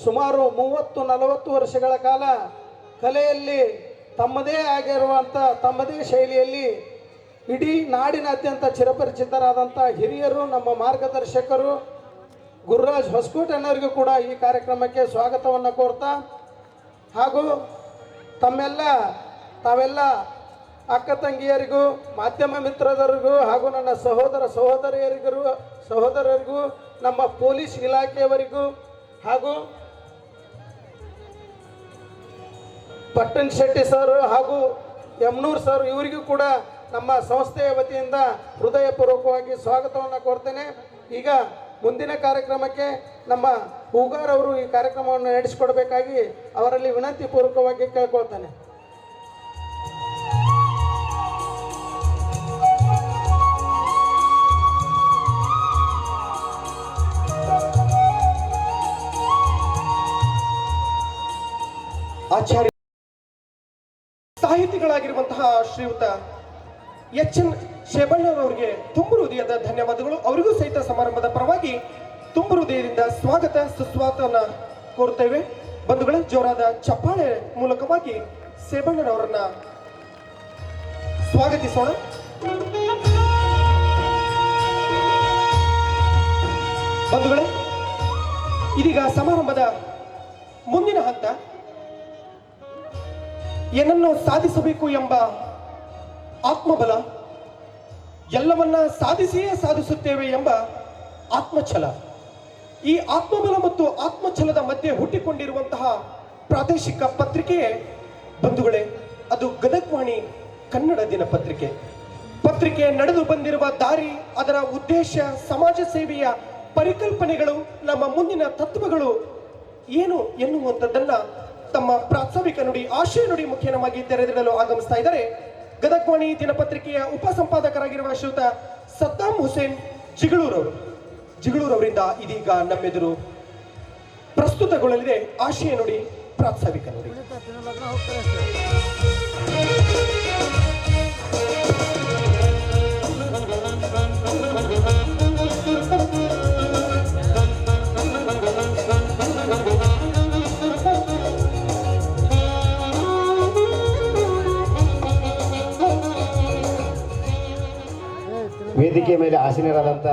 ಸುಮಾರು 30-40 ವರ್ಷಗಳ ಕಾಲ ಕಲೆಯಲ್ಲಿ ತಮ್ಮದೇ ಆಗಿರುವಂಥ ತಮ್ಮದೇ ಶೈಲಿಯಲ್ಲಿ ಇಡೀ ನಾಡಿನಾದ್ಯಂತ ಚಿರಪರಿಚಿತರಾದಂಥ ಹಿರಿಯರು, ನಮ್ಮ ಮಾರ್ಗದರ್ಶಕರು ಗುರುರಾಜ್ ಹೊಸಕೋಟೆಯವರಿಗೂ ಕೂಡ ಈ ಕಾರ್ಯಕ್ರಮಕ್ಕೆ ಸ್ವಾಗತವನ್ನು ಕೋರ್ತಾ, ಹಾಗೂ ತಾವೆಲ್ಲ ಅಕ್ಕ ತಂಗಿಯರಿಗೂ, ಮಾಧ್ಯಮ ಮಿತ್ರರಿಗೂ, ಹಾಗೂ ನನ್ನ ಸಹೋದರರಿಗೂ, ನಮ್ಮ ಪೊಲೀಸ್ ಇಲಾಖೆಯವರಿಗೂ, ಹಾಗೂ ಪಟ್ಟಣ್ ಶೆಟ್ಟಿ ಸರ್ ಹಾಗೂ ಯಮನೂರ್ ಸರ್ ಇವರಿಗೂ ಕೂಡ ನಮ್ಮ ಸಂಸ್ಥೆಯ ವತಿಯಿಂದ ಹೃದಯಪೂರ್ವಕವಾಗಿ ಸ್ವಾಗತವನ್ನು ಕೋರ್ತೇನೆ. ಈಗ ಮುಂದಿನ ಕಾರ್ಯಕ್ರಮಕ್ಕೆ ನಮ್ಮ ಹೂಗಾರ್ ಅವರು ಈ ಕಾರ್ಯಕ್ರಮವನ್ನು ನಡೆಸಿಕೊಡಬೇಕಾಗಿ ಅವರಲ್ಲಿ ವಿನಂತಿ ಪೂರ್ವಕವಾಗಿ ಕೇಳ್ಕೊಳ್ತೇನೆ. ಆಚಾರ್ಯ ಸಾಹಿತಿಗಳಾಗಿರುವಂತಹ ಶ್ರೀಯುತ HN ಶೇಬಣ್ಣನವರಿಗೆ ತುಂಬು ಹೃದಯದ ಧನ್ಯವಾದಗಳು. ಅವರಿಗೂ ಸಹಿತ ಸಮಾರಂಭದ ಪರವಾಗಿ ತುಂಬು ಹೃದಯದಿಂದ ಸ್ವಾಗತ ಸುಸ್ವಾಗತವನ್ನು ಕೋರುತ್ತೇವೆ. ಬಂಧುಗಳೇ, ಜೋರಾದ ಚಪ್ಪಾಳೆ ಮೂಲಕವಾಗಿ ಶೇಬಣ್ಣನವರನ್ನ ಸ್ವಾಗತಿಸೋಣ. ಬಂಧುಗಳೇ, ಇದೀಗ ಸಮಾರಂಭದ ಮುಂದಿನ ಹಂತ ಏನನ್ನು ಸಾಧಿಸಬೇಕು ಎಂಬ ಆತ್ಮಬಲ, ಎಲ್ಲವನ್ನ ಸಾಧಿಸಿಯೇ ಸಾಧಿಸುತ್ತೇವೆ ಎಂಬ ಆತ್ಮಛಲ. ಈ ಆತ್ಮಬಲ ಮತ್ತು ಆತ್ಮಛಲದ ಮಧ್ಯೆ ಹುಟ್ಟಿಕೊಂಡಿರುವಂತಹ ಪ್ರಾದೇಶಿಕ ಪತ್ರಿಕೆಯೇ ಬಂಧುಗಳೇ ಅದು ಗದಗ್ವಾಣಿ ಕನ್ನಡ ದಿನಪತ್ರಿಕೆ. ಪತ್ರಿಕೆ ನಡೆದು ಬಂದಿರುವ ದಾರಿ, ಅದರ ಉದ್ದೇಶ, ಸಮಾಜ ಸೇವೆಯ ಪರಿಕಲ್ಪನೆಗಳು, ನಮ್ಮ ಮುಂದಿನ ತತ್ವಗಳು ಏನು ಎನ್ನುವಂಥದ್ದನ್ನ ತಮ್ಮ ಪ್ರಾಸ್ತಾವಿಕ ನುಡಿ, ಆಶಯ ನುಡಿ ಮುಖ್ಯವಾಗಿ ತೆರೆದಿಡಲು ಆಗಮಿಸ್ತಾ ಇದ್ದಾರೆ ಗದಗ್ವಾಣಿ ದಿನಪತ್ರಿಕೆಯ ಉಪಸಂಪಾದಕರಾಗಿರುವ ಶ್ರೀಯುತ ಸದ್ದಾಂ ಹುಸೇನ್ ಜಿಗಳೂರವರಿಂದ ಇದೀಗ ನಮ್ಮೆದುರು ಪ್ರಸ್ತುತಗೊಳ್ಳಲಿದೆ ಆಶಯ ನುಡಿ, ಪ್ರಾಸ್ತಾವಿಕ ನುಡಿ. ವೇದಿಕೆ ಮೇಲೆ ಆಸೀನರಾದಂಥ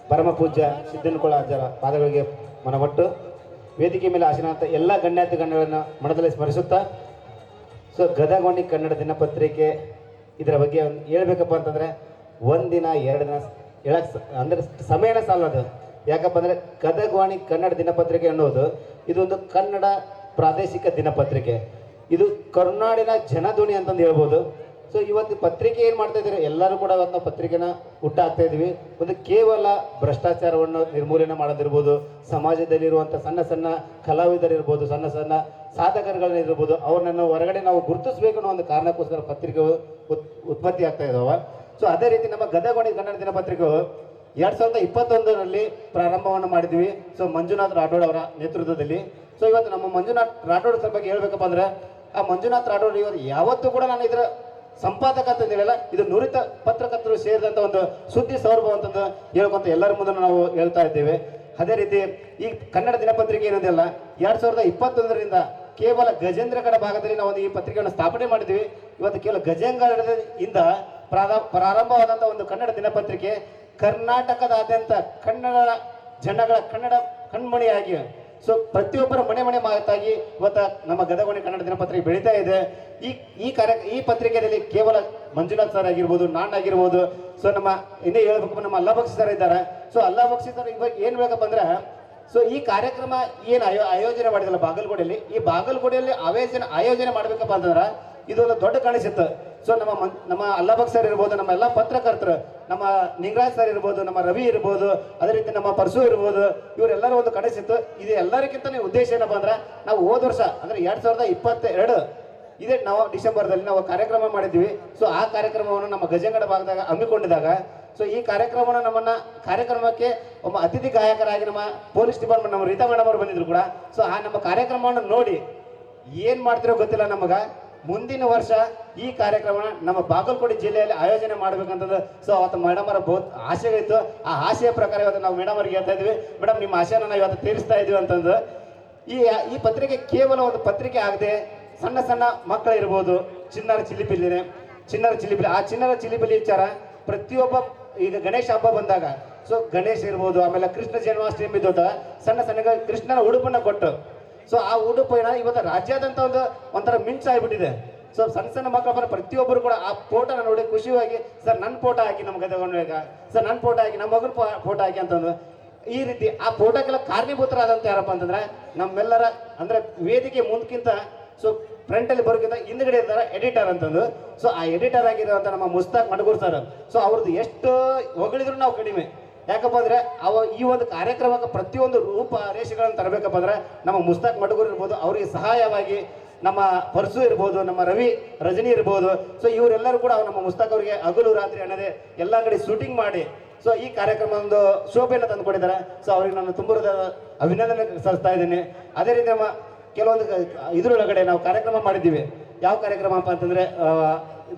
ಪರಮ ಪೂಜ್ಯ ಸಿದ್ದನಕೊಳಾಚಾರ್ಯ ಪಾದಗಳಿಗೆ ಮನಮಟ್ಟು ವೇದಿಕೆ ಮೇಲೆ ಆಸೀನರಾದಂಥ ಎಲ್ಲ ಗಣ್ಯಾತಿ ಗಣ್ಯಗಳನ್ನು ಮನದಲ್ಲಿ ಸ್ಮರಿಸುತ್ತಾ, ಸೊ ಗದಗ್ವಾಣಿ ಕನ್ನಡ ದಿನಪತ್ರಿಕೆ ಇದರ ಬಗ್ಗೆ ಹೇಳ್ಬೇಕಪ್ಪ ಅಂತಂದರೆ ಒಂದಿನ 2 ದಿನ ಹೇಳಕ್ಕೆ ಅಂದರೆ ಸಮಯನ ಸಾಲದು. ಯಾಕಪ್ಪ ಅಂದರೆ ಗದಗ್ವಾಣಿ ಕನ್ನಡ ದಿನಪತ್ರಿಕೆ ಅನ್ನೋದು ಇದೊಂದು ಕನ್ನಡ ಪ್ರಾದೇಶಿಕ ದಿನಪತ್ರಿಕೆ. ಇದು ಕರುನಾಡಿನ ಜನಧ್ವನಿ ಅಂತಂದು ಹೇಳ್ಬೋದು. ಸೊ ಇವತ್ತು ಪತ್ರಿಕೆ ಏನು ಮಾಡ್ತಾ ಇದ್ದೀರಿ ಎಲ್ಲರೂ ಕೂಡ ಒಂದು ಪತ್ರಿಕೆನ ಹುಟ್ಟಾಕ್ತಾ ಇದ್ದೀವಿ. ಒಂದು ಕೇವಲ ಭ್ರಷ್ಟಾಚಾರವನ್ನು ನಿರ್ಮೂಲನೆ ಮಾಡೋದಿರ್ಬೋದು, ಸಮಾಜದಲ್ಲಿರುವಂಥ ಸಣ್ಣ ಸಣ್ಣ ಕಲಾವಿದರಿರ್ಬೋದು, ಸಣ್ಣ ಸಣ್ಣ ಸಾಧಕರುಗಳನ್ನಿರ್ಬೋದು, ಅವ್ರನ್ನ ಹೊರಗಡೆ ನಾವು ಗುರುತಿಸ್ಬೇಕು ಅನ್ನೋ ಒಂದು ಕಾರಣಕ್ಕೋಸ್ಕರ ಪತ್ರಿಕೆಗಳು ಉತ್ಪತ್ತಿ ಆಗ್ತಾ ಇದ್ದಾವೆ. ಸೊ ಅದೇ ರೀತಿ ನಮ್ಮ ಗದಗ ಕನ್ನಡ ದಿನಪತ್ರಿಕೆಗಳು 2021ರಲ್ಲಿ ಪ್ರಾರಂಭವನ್ನು ಮಾಡಿದ್ವಿ. ಸೊ ಮಂಜುನಾಥ್ ರಾಠೋಡ್ ಅವರ ನೇತೃತ್ವದಲ್ಲಿ. ಸೊ ಇವತ್ತು ನಮ್ಮ ಮಂಜುನಾಥ್ ರಾಠೋಡ್ ಸರ್ ಬಗ್ಗೆ ಹೇಳ್ಬೇಕಪ್ಪ ಅಂದ್ರೆ, ಆ ಮಂಜುನಾಥ್ ರಾಠೋಡ್ ಇವತ್ತು ಯಾವತ್ತೂ ಕೂಡ ನಾನು ಇದರ ಸಂಪಾದಕ ಅಂತ ಹೇಳಿಲ್ಲ, ಇದು ನುರಿತ ಪತ್ರಕರ್ತರು ಸೇರಿದಂಥ ಒಂದು ಸುದ್ದಿ ಸೌರಭ ಅಂತಂದು ಹೇಳ್ಕೊಂತ ಎಲ್ಲರ ಮುಂದೆ ನಾವು ಹೇಳ್ತಾ ಇದ್ದೇವೆ. ಅದೇ ರೀತಿ ಈ ಕನ್ನಡ ದಿನಪತ್ರಿಕೆ ಏನಂದಿಲ್ಲ 2021ರಿಂದ ಕೇವಲ ಗಜೇಂದ್ರಗಡ ಭಾಗದಲ್ಲಿ ನಾವು ಒಂದು ಈ ಪತ್ರಿಕೆಯನ್ನು ಸ್ಥಾಪನೆ ಮಾಡಿದ್ವಿ. ಇವತ್ತು ಕೇವಲ ಗಜೇಂದ್ರಗಡದಿಂದ ಪ್ರಾರಂಭವಾದಂಥ ಒಂದು ಕನ್ನಡ ದಿನಪತ್ರಿಕೆ ಕರ್ನಾಟಕದಾದ್ಯಂತ ಕನ್ನಡ ಜನಗಳ ಕನ್ನಡ ಕಣ್ಮಣಿಯಾಗಿ, ಸೊ ಪ್ರತಿಯೊಬ್ಬರ ಮನೆ ಮಾತಾಗಿ ಇವತ್ತು ನಮ್ಮ ಗದಗ ಕನ್ನಡ ದಿನಪತ್ರಿಕೆ ಬೆಳೀತಾ ಇದೆ. ಈ ಪತ್ರಿಕೆಯಲ್ಲಿ ಕೇವಲ ಮಂಜುನಾಥ್ ಸರ್ ಆಗಿರ್ಬೋದು, ನಾನಾಗಿರ್ಬೋದು, ಸೊ ನಮ್ಮ ಇನ್ನೇ ಹೇಳ್ಬೇಕು ನಮ್ಮ ಅಲ್ಲಾ ಬಕ್ಷಿ ಸರ್ ಇದ್ದಾರೆ. ಸೊ ಅಲ್ಲಾ ಬಕ್ಷಿ ಸರ್ ಇವಾಗ ಏನು ಬೇಕಪ್ಪ ಅಂದ್ರೆ, ಸೊ ಈ ಕಾರ್ಯಕ್ರಮ ಏನು ಆಯೋಜನೆ ಮಾಡಿದಲ್ಲ ಬಾಗಲಕೋಟೆಯಲ್ಲಿ, ಈ ಬಾಗಲಕೋಟೆಯಲ್ಲಿ ಆಯೋಜನೆ ಮಾಡ್ಬೇಕಪ್ಪ ಅಂತಂದ್ರೆ ಇದೊಂದು ದೊಡ್ಡ ಕಾಣಿಸುತ್ತೆ. ಸೊ ನಮ್ಮ ಅಲ್ಲಾಬಕ್ ಸರ್ ಇರ್ಬೋದು, ನಮ್ಮ ಎಲ್ಲ ಪತ್ರಕರ್ತರು, ನಮ್ಮ ನಿಂಗರಾಜ್ ಸರ್ ಇರ್ಬೋದು, ನಮ್ಮ ರವಿ ಇರ್ಬೋದು, ಅದೇ ರೀತಿ ನಮ್ಮ ಪರಸು ಇರ್ಬೋದು, ಇವರೆಲ್ಲರೂ ಒಂದು ಕಾಣಿಸಿತ್ತು. ಇದು ಎಲ್ಲರಿಗಿಂತ ಉದ್ದೇಶ ಏನಪ್ಪ ಅಂದ್ರೆ, ನಾವು ಹೋದ ವರ್ಷ ಅಂದ್ರೆ 2022 ಇದೇ ನಾವು ಡಿಸೆಂಬರ್ದಲ್ಲಿ ನಾವು ಕಾರ್ಯಕ್ರಮ ಮಾಡಿದ್ವಿ. ಸೊ ಆ ಕಾರ್ಯಕ್ರಮವನ್ನು ನಮ್ಮ ಗಜೇಂಗಡ ಭಾಗದಾಗ ಹಮ್ಮಿಕೊಂಡಿದ್ದಾಗ, ಸೊ ಈ ಕಾರ್ಯಕ್ರಮಕ್ಕೆ ಒಬ್ಬ ಅತಿಥಿ ಗಾಯಕರಾಗಿ ನಮ್ಮ ಪೊಲೀಸ್ ಡಿಪಾರ್ಟ್ಮೆಂಟ್ ನಮ್ಮ ರೀತಾ ಮೇಡಮ್ ಅವರು ಬಂದಿದ್ರು ಕೂಡ. ಸೊ ಆ ನಮ್ಮ ಕಾರ್ಯಕ್ರಮವನ್ನು ನೋಡಿ ಏನ್ ಮಾಡ್ತಿರೋ ಗೊತ್ತಿಲ್ಲ ನಮಗ, ಮುಂದಿನ ವರ್ಷ ಈ ಕಾರ್ಯಕ್ರಮ ನಮ್ಮ ಬಾಗಲಕೋಟೆ ಜಿಲ್ಲೆಯಲ್ಲಿ ಆಯೋಜನೆ ಮಾಡ್ಬೇಕಂತಂದು. ಸೊ ಅವತ್ತು ಮೇಡಮ್ ಅವರ ಬಹುತ್ ಆಸೆ ಇತ್ತು. ಆ ಆಸೆಯ ಪ್ರಕಾರ ಇವತ್ತು ನಾವು ಮೇಡಮ್ ಅವ್ರಿಗೆ ಹೇಳ್ತಾ ಇದ್ವಿ, ಮೇಡಮ್ ನಿಮ್ಮ ಆಸೆಯನ್ನು ನಾವು ಇವತ್ತು ತೀರಿಸ್ತಾ ಇದೀವಿ ಅಂತಂದು. ಈ ಪತ್ರಿಕೆ ಕೇವಲ ಒಂದು ಪತ್ರಿಕೆ ಆಗದೆ ಸಣ್ಣ ಸಣ್ಣ ಮಕ್ಕಳು ಇರ್ಬೋದು, ಚಿನ್ನರ ಚಿಲಿಪಿಲಿ ಆ ಚಿನ್ನರ ಚಿಲಿಪಿಲಿ ವಿಚಾರ ಪ್ರತಿಯೊಬ್ಬ, ಈಗ ಗಣೇಶ ಹಬ್ಬ ಬಂದಾಗ ಸೊ ಗಣೇಶ ಇರ್ಬೋದು, ಆಮೇಲೆ ಕೃಷ್ಣ ಜನ್ಮಾಷ್ಟಮಿ ಇದ್ದೋತ ಸಣ್ಣ ಕೃಷ್ಣನ ಉಡುಪನ್ನ ಕೊಟ್ಟು, ಸೊ ಆ ಉಡುಪಿನ ಇವತ್ತು ರಾಜ್ಯಾದ್ಯಂತ ಒಂಥರ ಮಿಂಚ್ ಆಗಿಬಿಟ್ಟಿದೆ. ಸೊ ಸಣ್ಣ ಮಕ್ಕಳ ಬರೋ ಪ್ರತಿಯೊಬ್ಬರು ಕೂಡ ಆ ಫೋಟೋನ ನೋಡಿ ಖುಷಿಯಾಗಿ, ಸರ್ ನನ್ನ ಫೋಟೋ ಹಾಕಿ ನಮ್ಗೆ ಗದಗ, ಸರ್ ನನ್ನ ಫೋಟೋ ಹಾಕಿ, ನಮ್ಮ ಮಗನ ಫೋಟೋ ಹಾಕಿ ಅಂತಂದು. ಈ ರೀತಿ ಆ ಫೋಟೋಕ್ಕೆಲ್ಲ ಕಾರಣೀಭೂತರಾದಂಥ ಯಾರಪ್ಪ ಅಂತಂದ್ರೆ ನಮ್ಮೆಲ್ಲರ ಅಂದ್ರೆ ವೇದಿಕೆ ಮುಂದಕ್ಕಿಂತ ಸೊ ಫ್ರಂಟಲ್ಲಿ ಬರೋಕ್ಕಿಂತ ಹಿಂದ್ಗಡೆ ಇರ್ತಾರೆ ಎಡಿಟರ್ ಅಂತಂದು. ಸೊ ಆ ಎಡಿಟರ್ ಆಗಿರುವಂಥ ನಮ್ಮ ಮುಸ್ತಾಕ್ ಮಡಗೂರ್ ಸರ್, ಸೊ ಅವ್ರದ್ದು ಎಷ್ಟು ಹೊಗಳಿದ್ರು ನಾವು ಕಡಿಮೆ. ಯಾಕಪ್ಪ ಅಂದ್ರೆ ಈ ಒಂದು ಕಾರ್ಯಕ್ರಮಕ್ಕೆ ಪ್ರತಿಯೊಂದು ರೂಪ ರೇಷೆಗಳನ್ನು ತರಬೇಕಪ್ಪ ಅಂದ್ರೆ ನಮ್ಮ ಮುಸ್ತಾಕ್ ಮಡಗೂರ್ ಇರ್ಬೋದು, ಅವರಿಗೆ ಸಹಾಯವಾಗಿ ನಮ್ಮ ಪರ್ಸು ಇರ್ಬೋದು, ನಮ್ಮ ರಜನಿ ಇರ್ಬೋದು. ಸೊ ಇವರೆಲ್ಲರೂ ಕೂಡ ನಮ್ಮ ಮುಸ್ತಾಕ್ ಅವರಿಗೆ ಹಗಲು ರಾತ್ರಿ ಅನ್ನೋದೇ ಎಲ್ಲ ಕಡೆ ಶೂಟಿಂಗ್ ಮಾಡಿ ಸೊ ಈ ಕಾರ್ಯಕ್ರಮ ಒಂದು ಶೋಭೆಯನ್ನು ತಂದುಕೊಟ್ಟಿದ್ದಾರೆ. ಸೊ ಅವ್ರಿಗೆ ನಾನು ತುಂಬ ಅಭಿನಂದನೆ ಸಲ್ಲಿಸ್ತಾ ಇದ್ದೀನಿ. ಅದೇ ರೀತಿ ನಮ್ಮ ಕೆಲವೊಂದು ಇದ್ರೊಳಗಡೆ ನಾವು ಕಾರ್ಯಕ್ರಮ ಮಾಡಿದ್ದೀವಿ. ಯಾವ ಕಾರ್ಯಕ್ರಮ ಅಪ್ಪ ಅಂತಂದ್ರೆ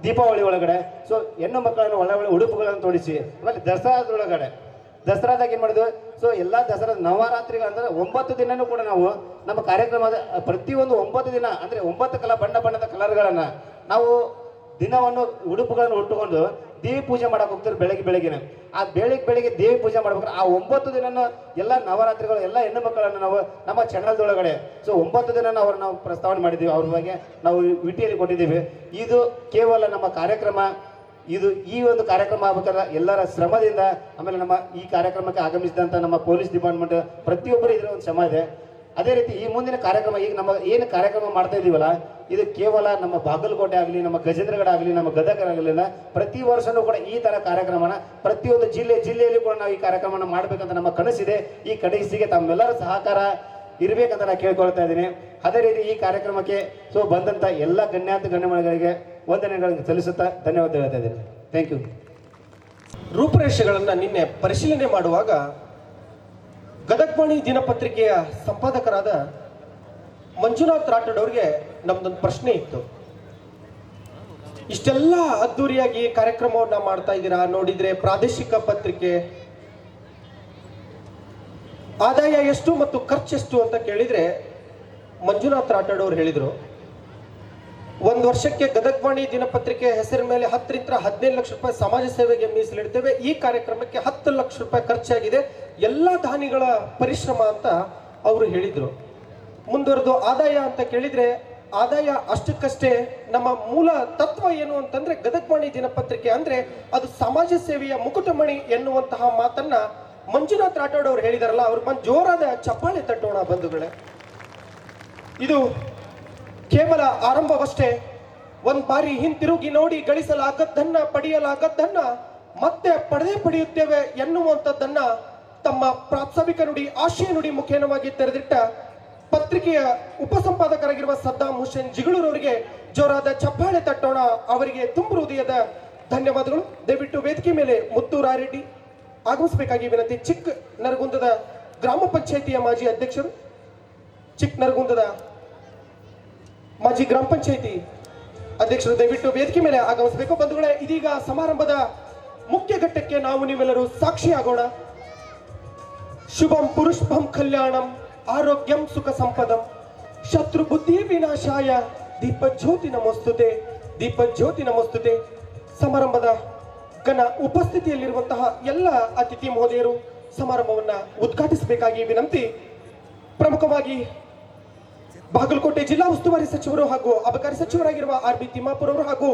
ದೀಪಾವಳಿ ಒಳಗಡೆ ಸೊ ಹೆಣ್ಣು ಮಕ್ಕಳನ್ನು ಒಳ್ಳೆ ಉಡುಪುಗಳನ್ನು ತೊಡಿಸಿ, ಆಮೇಲೆ ದಸರಾದಾಗ ಏನು ಮಾಡಿದ್ವಿ, ಸೊ ಎಲ್ಲ ದಸರಾ ನವರಾತ್ರಿಗಳಂದ್ರೆ 9 ದಿನನೂ ಕೂಡ ನಾವು ನಮ್ಮ ಕಾರ್ಯಕ್ರಮದ ಪ್ರತಿಯೊಂದು 9 ದಿನ ಅಂದ್ರೆ 9 ಬಣ್ಣದ ಕಲರ್ಗಳನ್ನ ನಾವು ದಿನವನ್ನು ಉಡುಪುಗಳನ್ನು ಉಟ್ಟುಕೊಂಡು ದೇವಿ ಪೂಜೆ ಮಾಡಕ್ಕೆ ಹೋಗ್ತಾರೆ. ಬೆಳಗ್ಗೆ ಆ ಬೆಳಿಗ್ಗೆ ದೇವಿ ಪೂಜೆ ಮಾಡ್ಬೇಕಾದ್ರೆ ಆ 9 ದಿನನೂ ಎಲ್ಲ ನವರಾತ್ರಿಗಳು ಎಲ್ಲ ಹೆಣ್ಣು ಮಕ್ಕಳನ್ನು ನಾವು ನಮ್ಮ ಚಾನಲ್ದೊಳಗಡೆ ಸೊ 9 ದಿನ ನಾವು ಪ್ರಸ್ತಾವನೆ ಮಾಡಿದ್ದೀವಿ. ಅವ್ರ ಬಗ್ಗೆ ನಾವು ವಿಟಿಯಲ್ಲಿ ಕೊಟ್ಟಿದ್ದೀವಿ. ಇದು ಕೇವಲ ನಮ್ಮ ಕಾರ್ಯಕ್ರಮ, ಈ ಒಂದು ಕಾರ್ಯಕ್ರಮ ಆಗ್ಬೇಕಾದ್ರೆ ಎಲ್ಲರ ಶ್ರಮದಿಂದ, ಆಮೇಲೆ ನಮ್ಮ ಈ ಕಾರ್ಯಕ್ರಮಕ್ಕೆ ಆಗಮಿಸಿದಂಥ ನಮ್ಮ ಪೊಲೀಸ್ ಡಿಪಾರ್ಟ್ಮೆಂಟ್ ಪ್ರತಿಯೊಬ್ಬರು ಇದರ ಒಂದು ಶ್ರಮ ಇದೆ. ಅದೇ ರೀತಿ ಈ ಮುಂದಿನ ಕಾರ್ಯಕ್ರಮ, ಈಗ ನಮ್ಮ ಏನು ಕಾರ್ಯಕ್ರಮ ಮಾಡ್ತಾ ಇದೀವಲ್ಲ, ಇದು ಕೇವಲ ನಮ್ಮ ಬಾಗಲಕೋಟೆ ಆಗಲಿ, ನಮ್ಮ ಗಜೇಂದ್ರಗಡ ಆಗಲಿ, ನಮ್ಮ ಗದಗ ಆಗಲಿಲ್ಲ, ಪ್ರತಿ ವರ್ಷನೂ ಕೂಡ ಈ ಥರ ಕಾರ್ಯಕ್ರಮನ ಪ್ರತಿಯೊಂದು ಜಿಲ್ಲೆಯಲ್ಲಿ ಕೂಡ ನಾವು ಈ ಕಾರ್ಯಕ್ರಮನ ಮಾಡಬೇಕಂತ ನಮ್ಮ ಕನಸಿದೆ. ಈ ಕನಸಿಗೆ ತಮ್ಮೆಲ್ಲರ ಸಹಕಾರ ಇರಬೇಕಂತ ನಾನು ಕೇಳ್ಕೊಳ್ತಾ ಇದ್ದೀನಿ. ಅದೇ ರೀತಿ ಈ ಕಾರ್ಯಕ್ರಮಕ್ಕೆ ಸೊ ಬಂದಂಥ ಎಲ್ಲ ಗಣ್ಯಮಾನ್ಯಗಳಿಗೆ ವಂದನೆಗಳನ್ನು ಸಲ್ಲಿಸುತ್ತಾ ಧನ್ಯವಾದ ಹೇಳ್ತಾ ಇದ್ದೀನಿ. Thank you. ರೂಪುರೇಷೆಗಳನ್ನು ನಿನ್ನೆ ಪರಿಶೀಲನೆ ಮಾಡುವಾಗ ಗದಗ್ವಾಣಿ ದಿನಪತ್ರಿಕೆಯ ಸಂಪಾದಕರಾದ ಮಂಜುನಾಥ್ ರಾಠೋಡ್ ಅವರಿಗೆ ನಮ್ದೊಂದು ಪ್ರಶ್ನೆ ಇತ್ತು. ಇಷ್ಟೆಲ್ಲ ಅದ್ದೂರಿಯಾಗಿ ಕಾರ್ಯಕ್ರಮವನ್ನ ಮಾಡ್ತಾ ಇದ್ದೀರಾ, ನೋಡಿದ್ರೆ ಪ್ರಾದೇಶಿಕ ಪತ್ರಿಕೆ ಆದಾಯ ಎಷ್ಟು ಮತ್ತು ಖರ್ಚೆಷ್ಟು ಅಂತ ಕೇಳಿದ್ರೆ ಮಂಜುನಾಥ್ ರಾಠೋಡ್ ಅವರು ಹೇಳಿದರು, 1 ವರ್ಷಕ್ಕೆ ಗದಗ್ವಾಣಿ ದಿನಪತ್ರಿಕೆ ಹೆಸರಿನ ಮೇಲೆ 10 ರಿಂದ 15 ಲಕ್ಷ ರೂಪಾಯಿ ಸಮಾಜ ಸೇವೆಗೆ ಮೀಸಲಿಡ್ತೇವೆ. ಈ ಕಾರ್ಯಕ್ರಮಕ್ಕೆ 10 ಲಕ್ಷ ರೂಪಾಯಿ ಖರ್ಚಾಗಿದೆ, ಎಲ್ಲ ದಾನಿಗಳ ಪರಿಶ್ರಮ ಅಂತ ಅವರು ಹೇಳಿದರು. ಮುಂದುವರೆದು ಆದಾಯ ಅಂತ ಕೇಳಿದ್ರೆ ಆದಾಯ ಅಷ್ಟಕ್ಕಷ್ಟೇ. ನಮ್ಮ ಮೂಲ ತತ್ವ ಏನು ಅಂತಂದ್ರೆ ಗದಗ್ವಾಣಿ ದಿನಪತ್ರಿಕೆ ಅಂದ್ರೆ ಅದು ಸಮಾಜ ಸೇವೆಯ ಮುಕುಟಮಣಿ ಎನ್ನುವಂತಹ ಮಾತನ್ನ ಮಂಜುನಾಥ್ ರಾಠೋಡ್ ಅವರು ಹೇಳಿದಾರಲ್ಲ, ಅವ್ರಿಗೆ ಒಂದು ಜೋರಾದ ಚಪ್ಪಾಳೆ ತಟ್ಟೋಣ ಬಂಧುಗಳೇ. ಇದು ಕೇವಲ ಆರಂಭವಷ್ಟೇ. ಒಂದ್ ಬಾರಿ ಹಿಂತಿರುಗಿ ನೋಡಿ ಗಳಿಸಲಾಗದ್ದನ್ನ ಪಡೆಯಲಾಗದ್ದನ್ನ ಮತ್ತೆ ಪಡೆಯುತ್ತೇವೆ ಎನ್ನುವಂಥದ್ದನ್ನ ತಮ್ಮ ಪ್ರಾಸ್ತಾವಿಕ ನುಡಿ ಆಶಯ ನುಡಿ ಮುಖೇನವಾಗಿ ತೆರೆದಿಟ್ಟ ಪತ್ರಿಕೆಯ ಉಪಸಂಪಾದಕರಾಗಿರುವ ಸದ್ದಾಂ ಹುಸೇನ್ ಜಿಗಳೂರವರಿಗೆ ಜೋರಾದ ಚಪ್ಪಾಳೆ ತಟ್ಟೋಣ. ಅವರಿಗೆ ತುಂಬು ಹೃದಯದ ಧನ್ಯವಾದಗಳು. ದಯವಿಟ್ಟು ವೇದಿಕೆ ಮೇಲೆ ಮುತ್ತೂರಾರೆಡ್ಡಿ ಆಗಮಿಸಬೇಕಾಗಿ ವಿನಂತಿ. ಚಿಕ್ಕ ನರಗುಂದದ ಗ್ರಾಮ ಪಂಚಾಯಿತಿಯ ಮಾಜಿ ಅಧ್ಯಕ್ಷರು, ಚಿಕ್ಕ ನರಗುಂದದ ಮಾಜಿ ಗ್ರಾಮ ಪಂಚಾಯಿತಿ ಅಧ್ಯಕ್ಷರು ದಯವಿಟ್ಟು ವೇದಿಕೆ ಮೇಲೆ ಆಗಮಿಸಬೇಕು. ಬಂಧುಗಳೇ, ಇದೀಗ ಸಮಾರಂಭದ ಮುಖ್ಯ ಘಟ್ಟಕ್ಕೆ ನಾವು ನೀವೆಲ್ಲರೂ ಸಾಕ್ಷಿಯಾಗೋಣ. ಶುಭಂ ಪುರುಷಭಂ ಕಲ್ಯಾಣಂ ಆರೋಗ್ಯಂ ಸುಖ ಸಂಪದಂ ಶತ್ರು ಬುದ್ಧಿ ವಿನಾಶಾಯ ದೀಪಜ್ಯೋತಿ ನಮಸ್ತುತೆ ದೀಪಜ್ಯೋತಿ ನಮಸ್ತುತೆ. ಸಮಾರಂಭದ ಘನ ಉಪಸ್ಥಿತಿಯಲ್ಲಿರುವಂತಹ ಎಲ್ಲ ಅತಿಥಿ ಮಹೋದಯರು ಸಮಾರಂಭವನ್ನ ಉದ್ಘಾಟಿಸಬೇಕಾಗಿ ವಿನಂತಿ. ಪ್ರಮುಖವಾಗಿ ಬಾಗಲಕೋಟೆ ಜಿಲ್ಲಾ ಉಸ್ತುವಾರಿ ಸಚಿವರು ಹಾಗೂ ಅಬಕಾರಿ ಸಚಿವರಾಗಿರುವ ಆರ್.ಬಿ. ತಿಮ್ಮಾಪುರ್ ಅವರು ಹಾಗೂ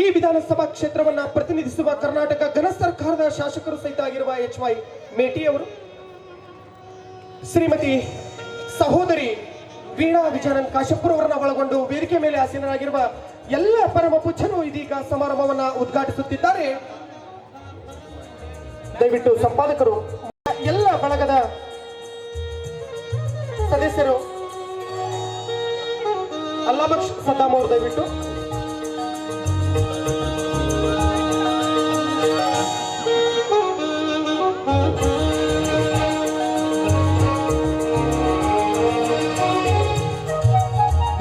ಈ ವಿಧಾನಸಭಾ ಕ್ಷೇತ್ರವನ್ನ ಪ್ರತಿನಿಧಿಸುವ ಕರ್ನಾಟಕ ಘನ ಸರ್ಕಾರದ ಶಾಸಕರು ಸಹಿತ ಆಗಿರುವ ಎಚ್.ವೈ. ಮೇಟಿ ಅವರು, ಶ್ರೀಮತಿ ಸಹೋದರಿ ವೀಣಾ ವಿಜಯಾನಂದ್ ಕಾಶಪ್ಪುರ್ ಅವರನ್ನ ಒಳಗೊಂಡು ವೇದಿಕೆ ಮೇಲೆ ಆಸೀನರಾಗಿರುವ ಎಲ್ಲ ಪರಮ ಪೂಜ್ಯರು ಇದೀಗ ಸಮಾರಂಭವನ್ನ ಉದ್ಘಾಟಿಸುತ್ತಿದ್ದಾರೆ. ದಯವಿಟ್ಟು ಸಂಪಾದಕರು, ಎಲ್ಲ ಬಳಗದ ಸದಸ್ಯರು, ಅಲ್ಲಾಬಕ್ಷ್ ಸದ್ದಾಂ ಅವರು ದಯವಿಟ್ಟು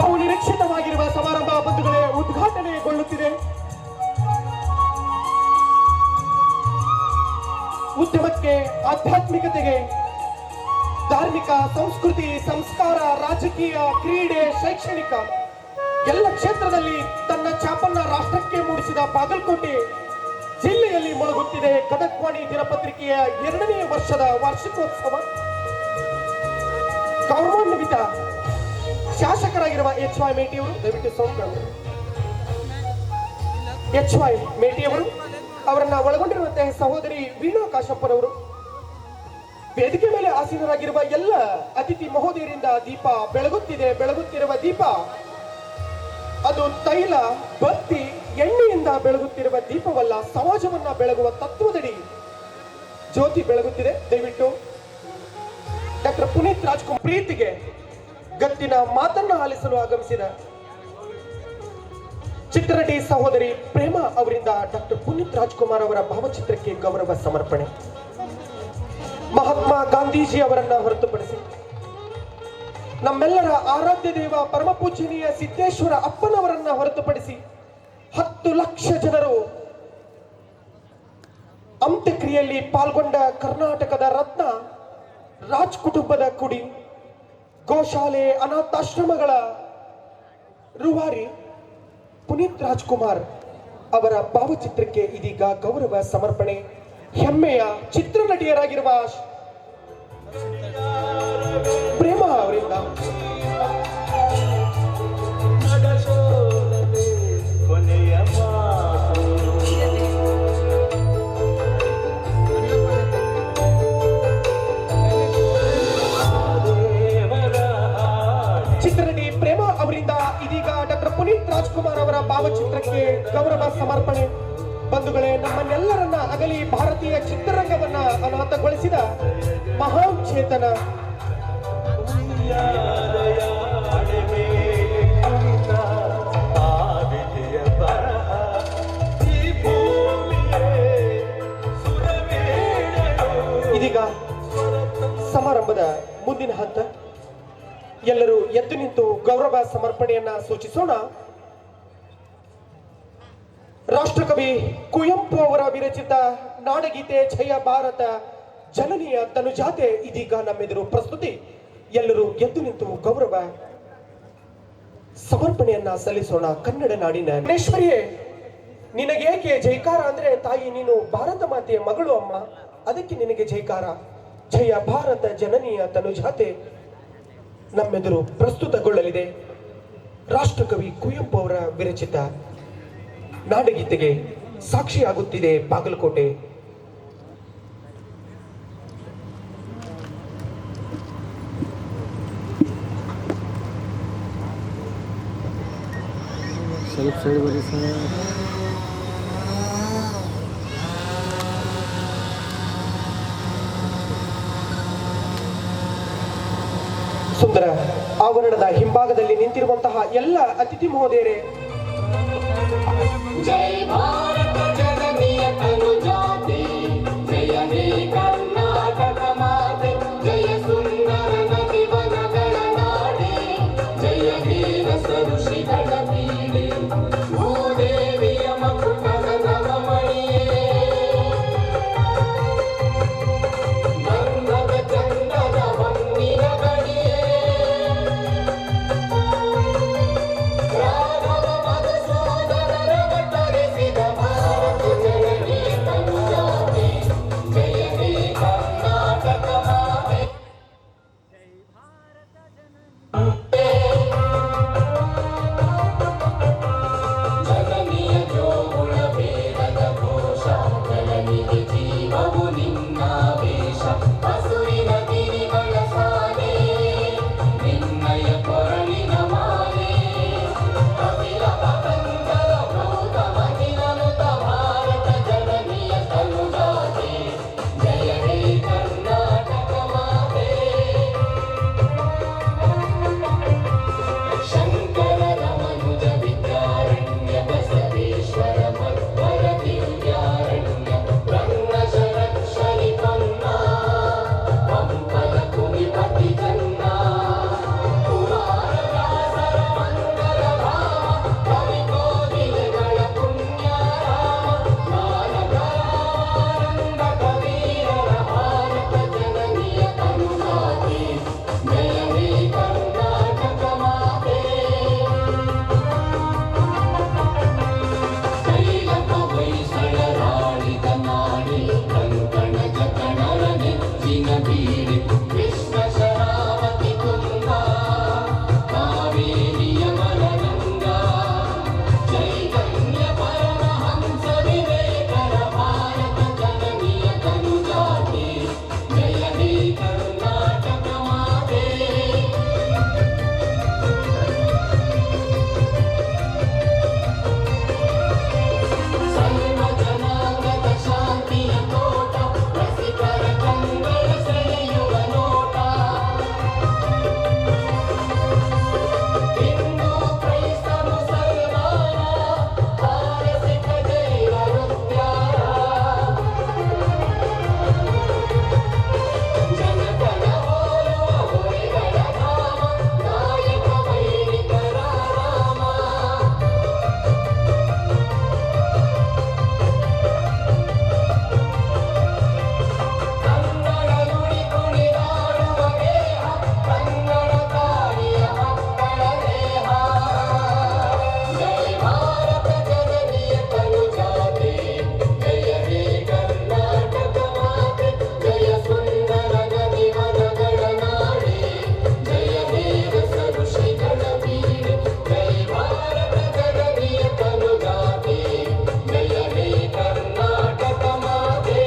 ಬಹುನಿರೀಕ್ಷಿತವಾಗಿರುವ ಸಮಾರಂಭ ಬಂಧುಗಳೇ ಉದ್ಘಾಟನೆಗೊಳ್ಳುತ್ತಿದೆ. ಉದ್ಯಮಕ್ಕೆ, ಆಧ್ಯಾತ್ಮಿಕತೆಗೆ, ಧಾರ್ಮಿಕ, ಸಂಸ್ಕೃತಿ, ಸಂಸ್ಕಾರ, ರಾಜಕೀಯ, ಕ್ರೀಡೆ, ಶೈಕ್ಷಣಿಕ ಎಲ್ಲ ಕ್ಷೇತ್ರದಲ್ಲಿ ತನ್ನ ಛಾಪನ್ನ ರಾಷ್ಟ್ರಕ್ಕೆ ಮೂಡಿಸಿದ ಬಾಗಲಕೋಟೆ ಜಿಲ್ಲೆಯಲ್ಲಿ ಮೊಳಗುತ್ತಿದೆ ಗದಗ್ವಾಣಿ ದಿನಪತ್ರಿಕೆಯ 2ನೇ ವರ್ಷದ ವಾರ್ಷಿಕೋತ್ಸವ. ಗೌರವಾನ್ವಿತ ಶಾಸಕರಾಗಿರುವ ಎಚ್.ವೈ. ಮೇಟಿ ಅವರು ದಯವಿಟ್ಟು ಸೌಂಡ್ ಎಚ್.ವೈ. ಮೇಟಿ ಅವರು ಅವರನ್ನ ಒಳಗೊಂಡಿರುವಂತಹ ಸಹೋದರಿ ವೀಣಾ ಕಾಶಪ್ಪರವರು, ವೇದಿಕೆ ಮೇಲೆ ಆಸೀನರಾಗಿರುವ ಎಲ್ಲ ಅತಿಥಿ ಮಹೋದಯರಿಂದ ದೀಪ ಬೆಳಗುತ್ತಿರುವ ದೀಪ ಅದು ತೈಲ, ಬತ್ತಿ, ಎಣ್ಣೆಯಿಂದ ಬೆಳಗುತ್ತಿರುವ ದೀಪವಲ್ಲ, ಸಮಾಜವನ್ನ ಬೆಳಗುವ ತತ್ವದಡಿ ಜ್ಯೋತಿ ಬೆಳಗುತ್ತಿದೆ. ದಯವಿಟ್ಟು ಡಾಕ್ಟರ್ ಪುನೀತ್ ರಾಜ್ಕುಮಾರ್ ಪ್ರೀತಿಗೆ ಗತ್ತಿನ ಮಾತನ್ನ ಆಲಿಸಲು ಆಗಮಿಸಿದ ಚಿತ್ರನಟಿ ಸಹೋದರಿ ಪ್ರೇಮಾ ಅವರಿಂದ ಡಾಕ್ಟರ್ ಪುನೀತ್ ರಾಜ್ಕುಮಾರ್ ಅವರ ಭಾವಚಿತ್ರಕ್ಕೆ ಗೌರವ ಸಮರ್ಪಣೆ. ಮಹಾತ್ಮ ಗಾಂಧೀಜಿ ಅವರನ್ನ ಹೊರತುಪಡಿಸಿ ನಮ್ಮೆಲ್ಲರ ಆರಾಧ್ಯ ದೇವ ಪರಮ ಪೂಜನೀಯ ಸಿದ್ದೇಶ್ವರ ಅಪ್ಪನವರನ್ನ ಹೊರತುಪಡಿಸಿ 10 ಲಕ್ಷ ಜನರು ಅಂತ್ಯಕ್ರಿಯೆಯಲ್ಲಿ ಪಾಲ್ಗೊಂಡ ಕರ್ನಾಟಕದ ರತ್ನ ರಾಜ್ ಕುಟುಂಬದ ಕುಡಿ, ಗೋಶಾಲೆ, ಅನಾಥಾಶ್ರಮಗಳ ರೂವಾರಿ ಪುನೀತ್ ರಾಜ್ಕುಮಾರ್ ಅವರ ಭಾವಚಿತ್ರಕ್ಕೆ ಇದೀಗ ಗೌರವ ಸಮರ್ಪಣೆ. ಹೆಮ್ಮೆಯ ಚಿತ್ರನಟಿಯರಾಗಿರುವ ಪ್ರೇಮಾ ಅವರಿಂದ ಚಿತ್ರನಟಿ ಪ್ರೇಮಾ ಅವರಿಂದ ಇದೀಗ ಡಾಕ್ಟರ್ ಪುನೀತ್ ರಾಜ್ಕುಮಾರ್ ಅವರ ಭಾವಚಿತ್ರಕ್ಕೆ ಗೌರವ ಸಮರ್ಪಣೆ. ಬಂಧುಗಳೇ, ನಮ್ಮನ್ನೆಲ್ಲರನ್ನ ಅಗಲಿ ಭಾರತೀಯ ಚಿತ್ರರಂಗವನ್ನ ಅನಾಥಗೊಳಿಸಿದ ಮಹಾನ್ ಚೇತನ ಇದೀಗ ಸಮಾರಂಭದ ಮುಂದಿನ ಹಂತ. ಎಲ್ಲರೂ ಎದ್ದು ನಿಂತು ಗೌರವ ಸಮರ್ಪಣೆಯನ್ನ ಸೂಚಿಸೋಣ. ರಾಷ್ಟ್ರಕವಿ ಕುವೆಂಪು ಅವರ ವಿರಚಿತ ನಾಡಗೀತೆ ಜಯ ಭಾರತ ಜನನಿಯ ತನುಜಾತೆ ಇದೀಗ ನಮ್ಮೆದುರು ಪ್ರಸ್ತುತಿ. ಎಲ್ಲರೂ ಎದ್ದು ನಿಂತು ಗೌರವ ಸಮರ್ಪಣೆಯನ್ನ ಸಲ್ಲಿಸೋಣ. ಕನ್ನಡ ನಾಡಿನ ಗಣೇಶ್ವರಿಯೇ, ನಿನಗೇಕೆ ಜೈಕಾರ ಅಂದ್ರೆ ತಾಯಿ, ನೀನು ಭಾರತ ಮಾತೆಯ ಮಗಳು ಅಮ್ಮ, ಅದಕ್ಕೆ ನಿನಗೆ ಜೈಕಾರ. ಜಯ ಭಾರತ ಜನನಿಯ ತನುಜಾತೆ ನಮ್ಮೆದುರು ಪ್ರಸ್ತುತಗೊಳ್ಳಲಿದೆ. ರಾಷ್ಟ್ರಕವಿ ಕುವೆಂಪು ಅವರ ವಿರಚಿತ ನಾಡಗೀತೆಗೆ ಸಾಕ್ಷಿಯಾಗುತ್ತಿದೆ ಬಾಗಲಕೋಟೆ. ಸುಂದರ ಆವರಣದ ಹಿಂಭಾಗದಲ್ಲಿ ನಿಂತಿರುವಂತಹ ಎಲ್ಲ ಅತಿಥಿ ಮಹೋದಯರೇ, ಜೈ ಭಾರತ ಜನನಿಯ ತನು ಜಾತಿ, ಜಯ ಹೇ ಕರ್ನಾಟಕ ಮಾತೆ, ಜಯ ಸುಂದರ ನದಿ ವನಗಳ ನಾಡಿ, ಜಯ ವೀರ ಸಋಷಿಗಳ ಬೀಡಿ, ಭೂದೇವಿಯ ಮಕುಟದ ನವಮಣಿಯೇ, ಗಂಧದ ಚಂದದ ಹೊನ್ನಿನ ಗಡಿಯೇ, ರಾಘವ ಮಧುಸೂದನರ ತರಿಸಿದ ಭಾರತ ಜನನಿ ತನು ಜಾತಿ, ಜಯ ಹೇ ಕರ್ನಾಟಕ ಮಾತೆ. ಜನನಿಯ ಜೋಗುಳ ಬೇಡದ ಘೋಷ, ಜನನಿಗೆ ಜೀವವು ನಿನ್ನಾವೇಶ, ಹಸುವಿನ ಗಿರಿಗಳ ಸಾಲೆ, ನಿನ್ನಯ ಕೊರಳಿನ ಮಾಲೆ, ಕಪಿಲ ಪತಂಗರ ಭೂತ ಮಹಿಳನುತ ಭಾರತ ಜನನಿಯ ತನು ಜಾತಿ, ಜಯ ಹೇ ಕರ್ನಾಟಕ ಮಾತೆ. ಶಂಕರ ರಮನುಜ ವಿದ್ಯಾರಣ್ಯ ಬಸವೇಶ್ವರ ಮಧ್ವರ ದಿವ್ಯಾರಣ್ಯ, ರನ್ನಶ ರಕ್ಷಣಿ ಪನ್ನ, ಪಂಪನ ಕುಮಿಪತಿ ಜನ್ನ, ಕುಮಾರ ವ್ಯಾಸರ ಮಂಗಲ ಧಾಮ, ಕವಿ ಕೋಗಿಲೆಗಳ ಪುಣ್ಯಾರಾಮ, ಬಾಲಕರಾಮಾನಂದ ಕವೀರರ ಭಾರತ ಜನನಿಯ ತನು ಜಾತಿ, ಜಯ ಹೇ ಕರ್ನಾಟಕ ಮಾತೆ. ಕೈಲಕ ಹೊಯ್ಸಳರಾಳಿದ ನಾಡಿ, ಕಂಕಣ ಜಕಣರ ನೆಚ್ಚಿನ ಬೀಡಿ, ಕೃಷ್ಣ ಶರಾವತಿ ತುಂಗ, ಕಾವೇರಿಯ ಮಲಗಂಗ, ಚೈತನ್ಯ ಪರಮಹಂಸ ವಿವೇಕರ ಭಾರತ ಜನನಿಯ ತನು ಜಾತಿ, ಜಯ ಹೇ ಕರ್ನಾಟಕ ಮಾತೆ. ಸರ್ವ ಜನಾಂಗದ ಶಾಂತಿಯ ತೋಟ, ರಸಿಕರ ಕಂಗಳ ಸೆಳೆಯುವ ನೋಟ, ಹಿಂದೂ ಕ್ರೈಸ್ತ ಮುಸಲ್ಮಾನ, ಪಾರಸಿಕ ಜೈನ ನೃತ್ಯಾರ, ಜನಪದ ಹೋಲುವ ಹೊರೆಗಳ ಧಾಮ, ನಾಯಕ ವೈರಿಕರ ರಾಮ, ಕನ್ನಡ ನುಡಿ ಕುಣಿದಾಡುವ ದೇಹ, ಕನ್ನಡ ತಾಯಿಯ ಮಕ್ಕಳ ದೇಹ, ಜಯ ಭಾರತ ಜನನಿಯ ತನು ಜಾತಿ, ಜಯ ಹೇ ಕರ್ನಾಟಕ ಮಾತೆ, ಜಯ ಸುಂದರ ನದಿ ವನಗಳ ನಾಡಿ, ಜಯ ವೀರ ಸಋಷಿಗಳ ಬೀಡಿ, ಜೈ ಭಾರತ ಜನನಿಯ ತನು ಜಾತಿ, ಜಯ ಹೇ ಕರ್ನಾಟಕ ಮಾತೆ.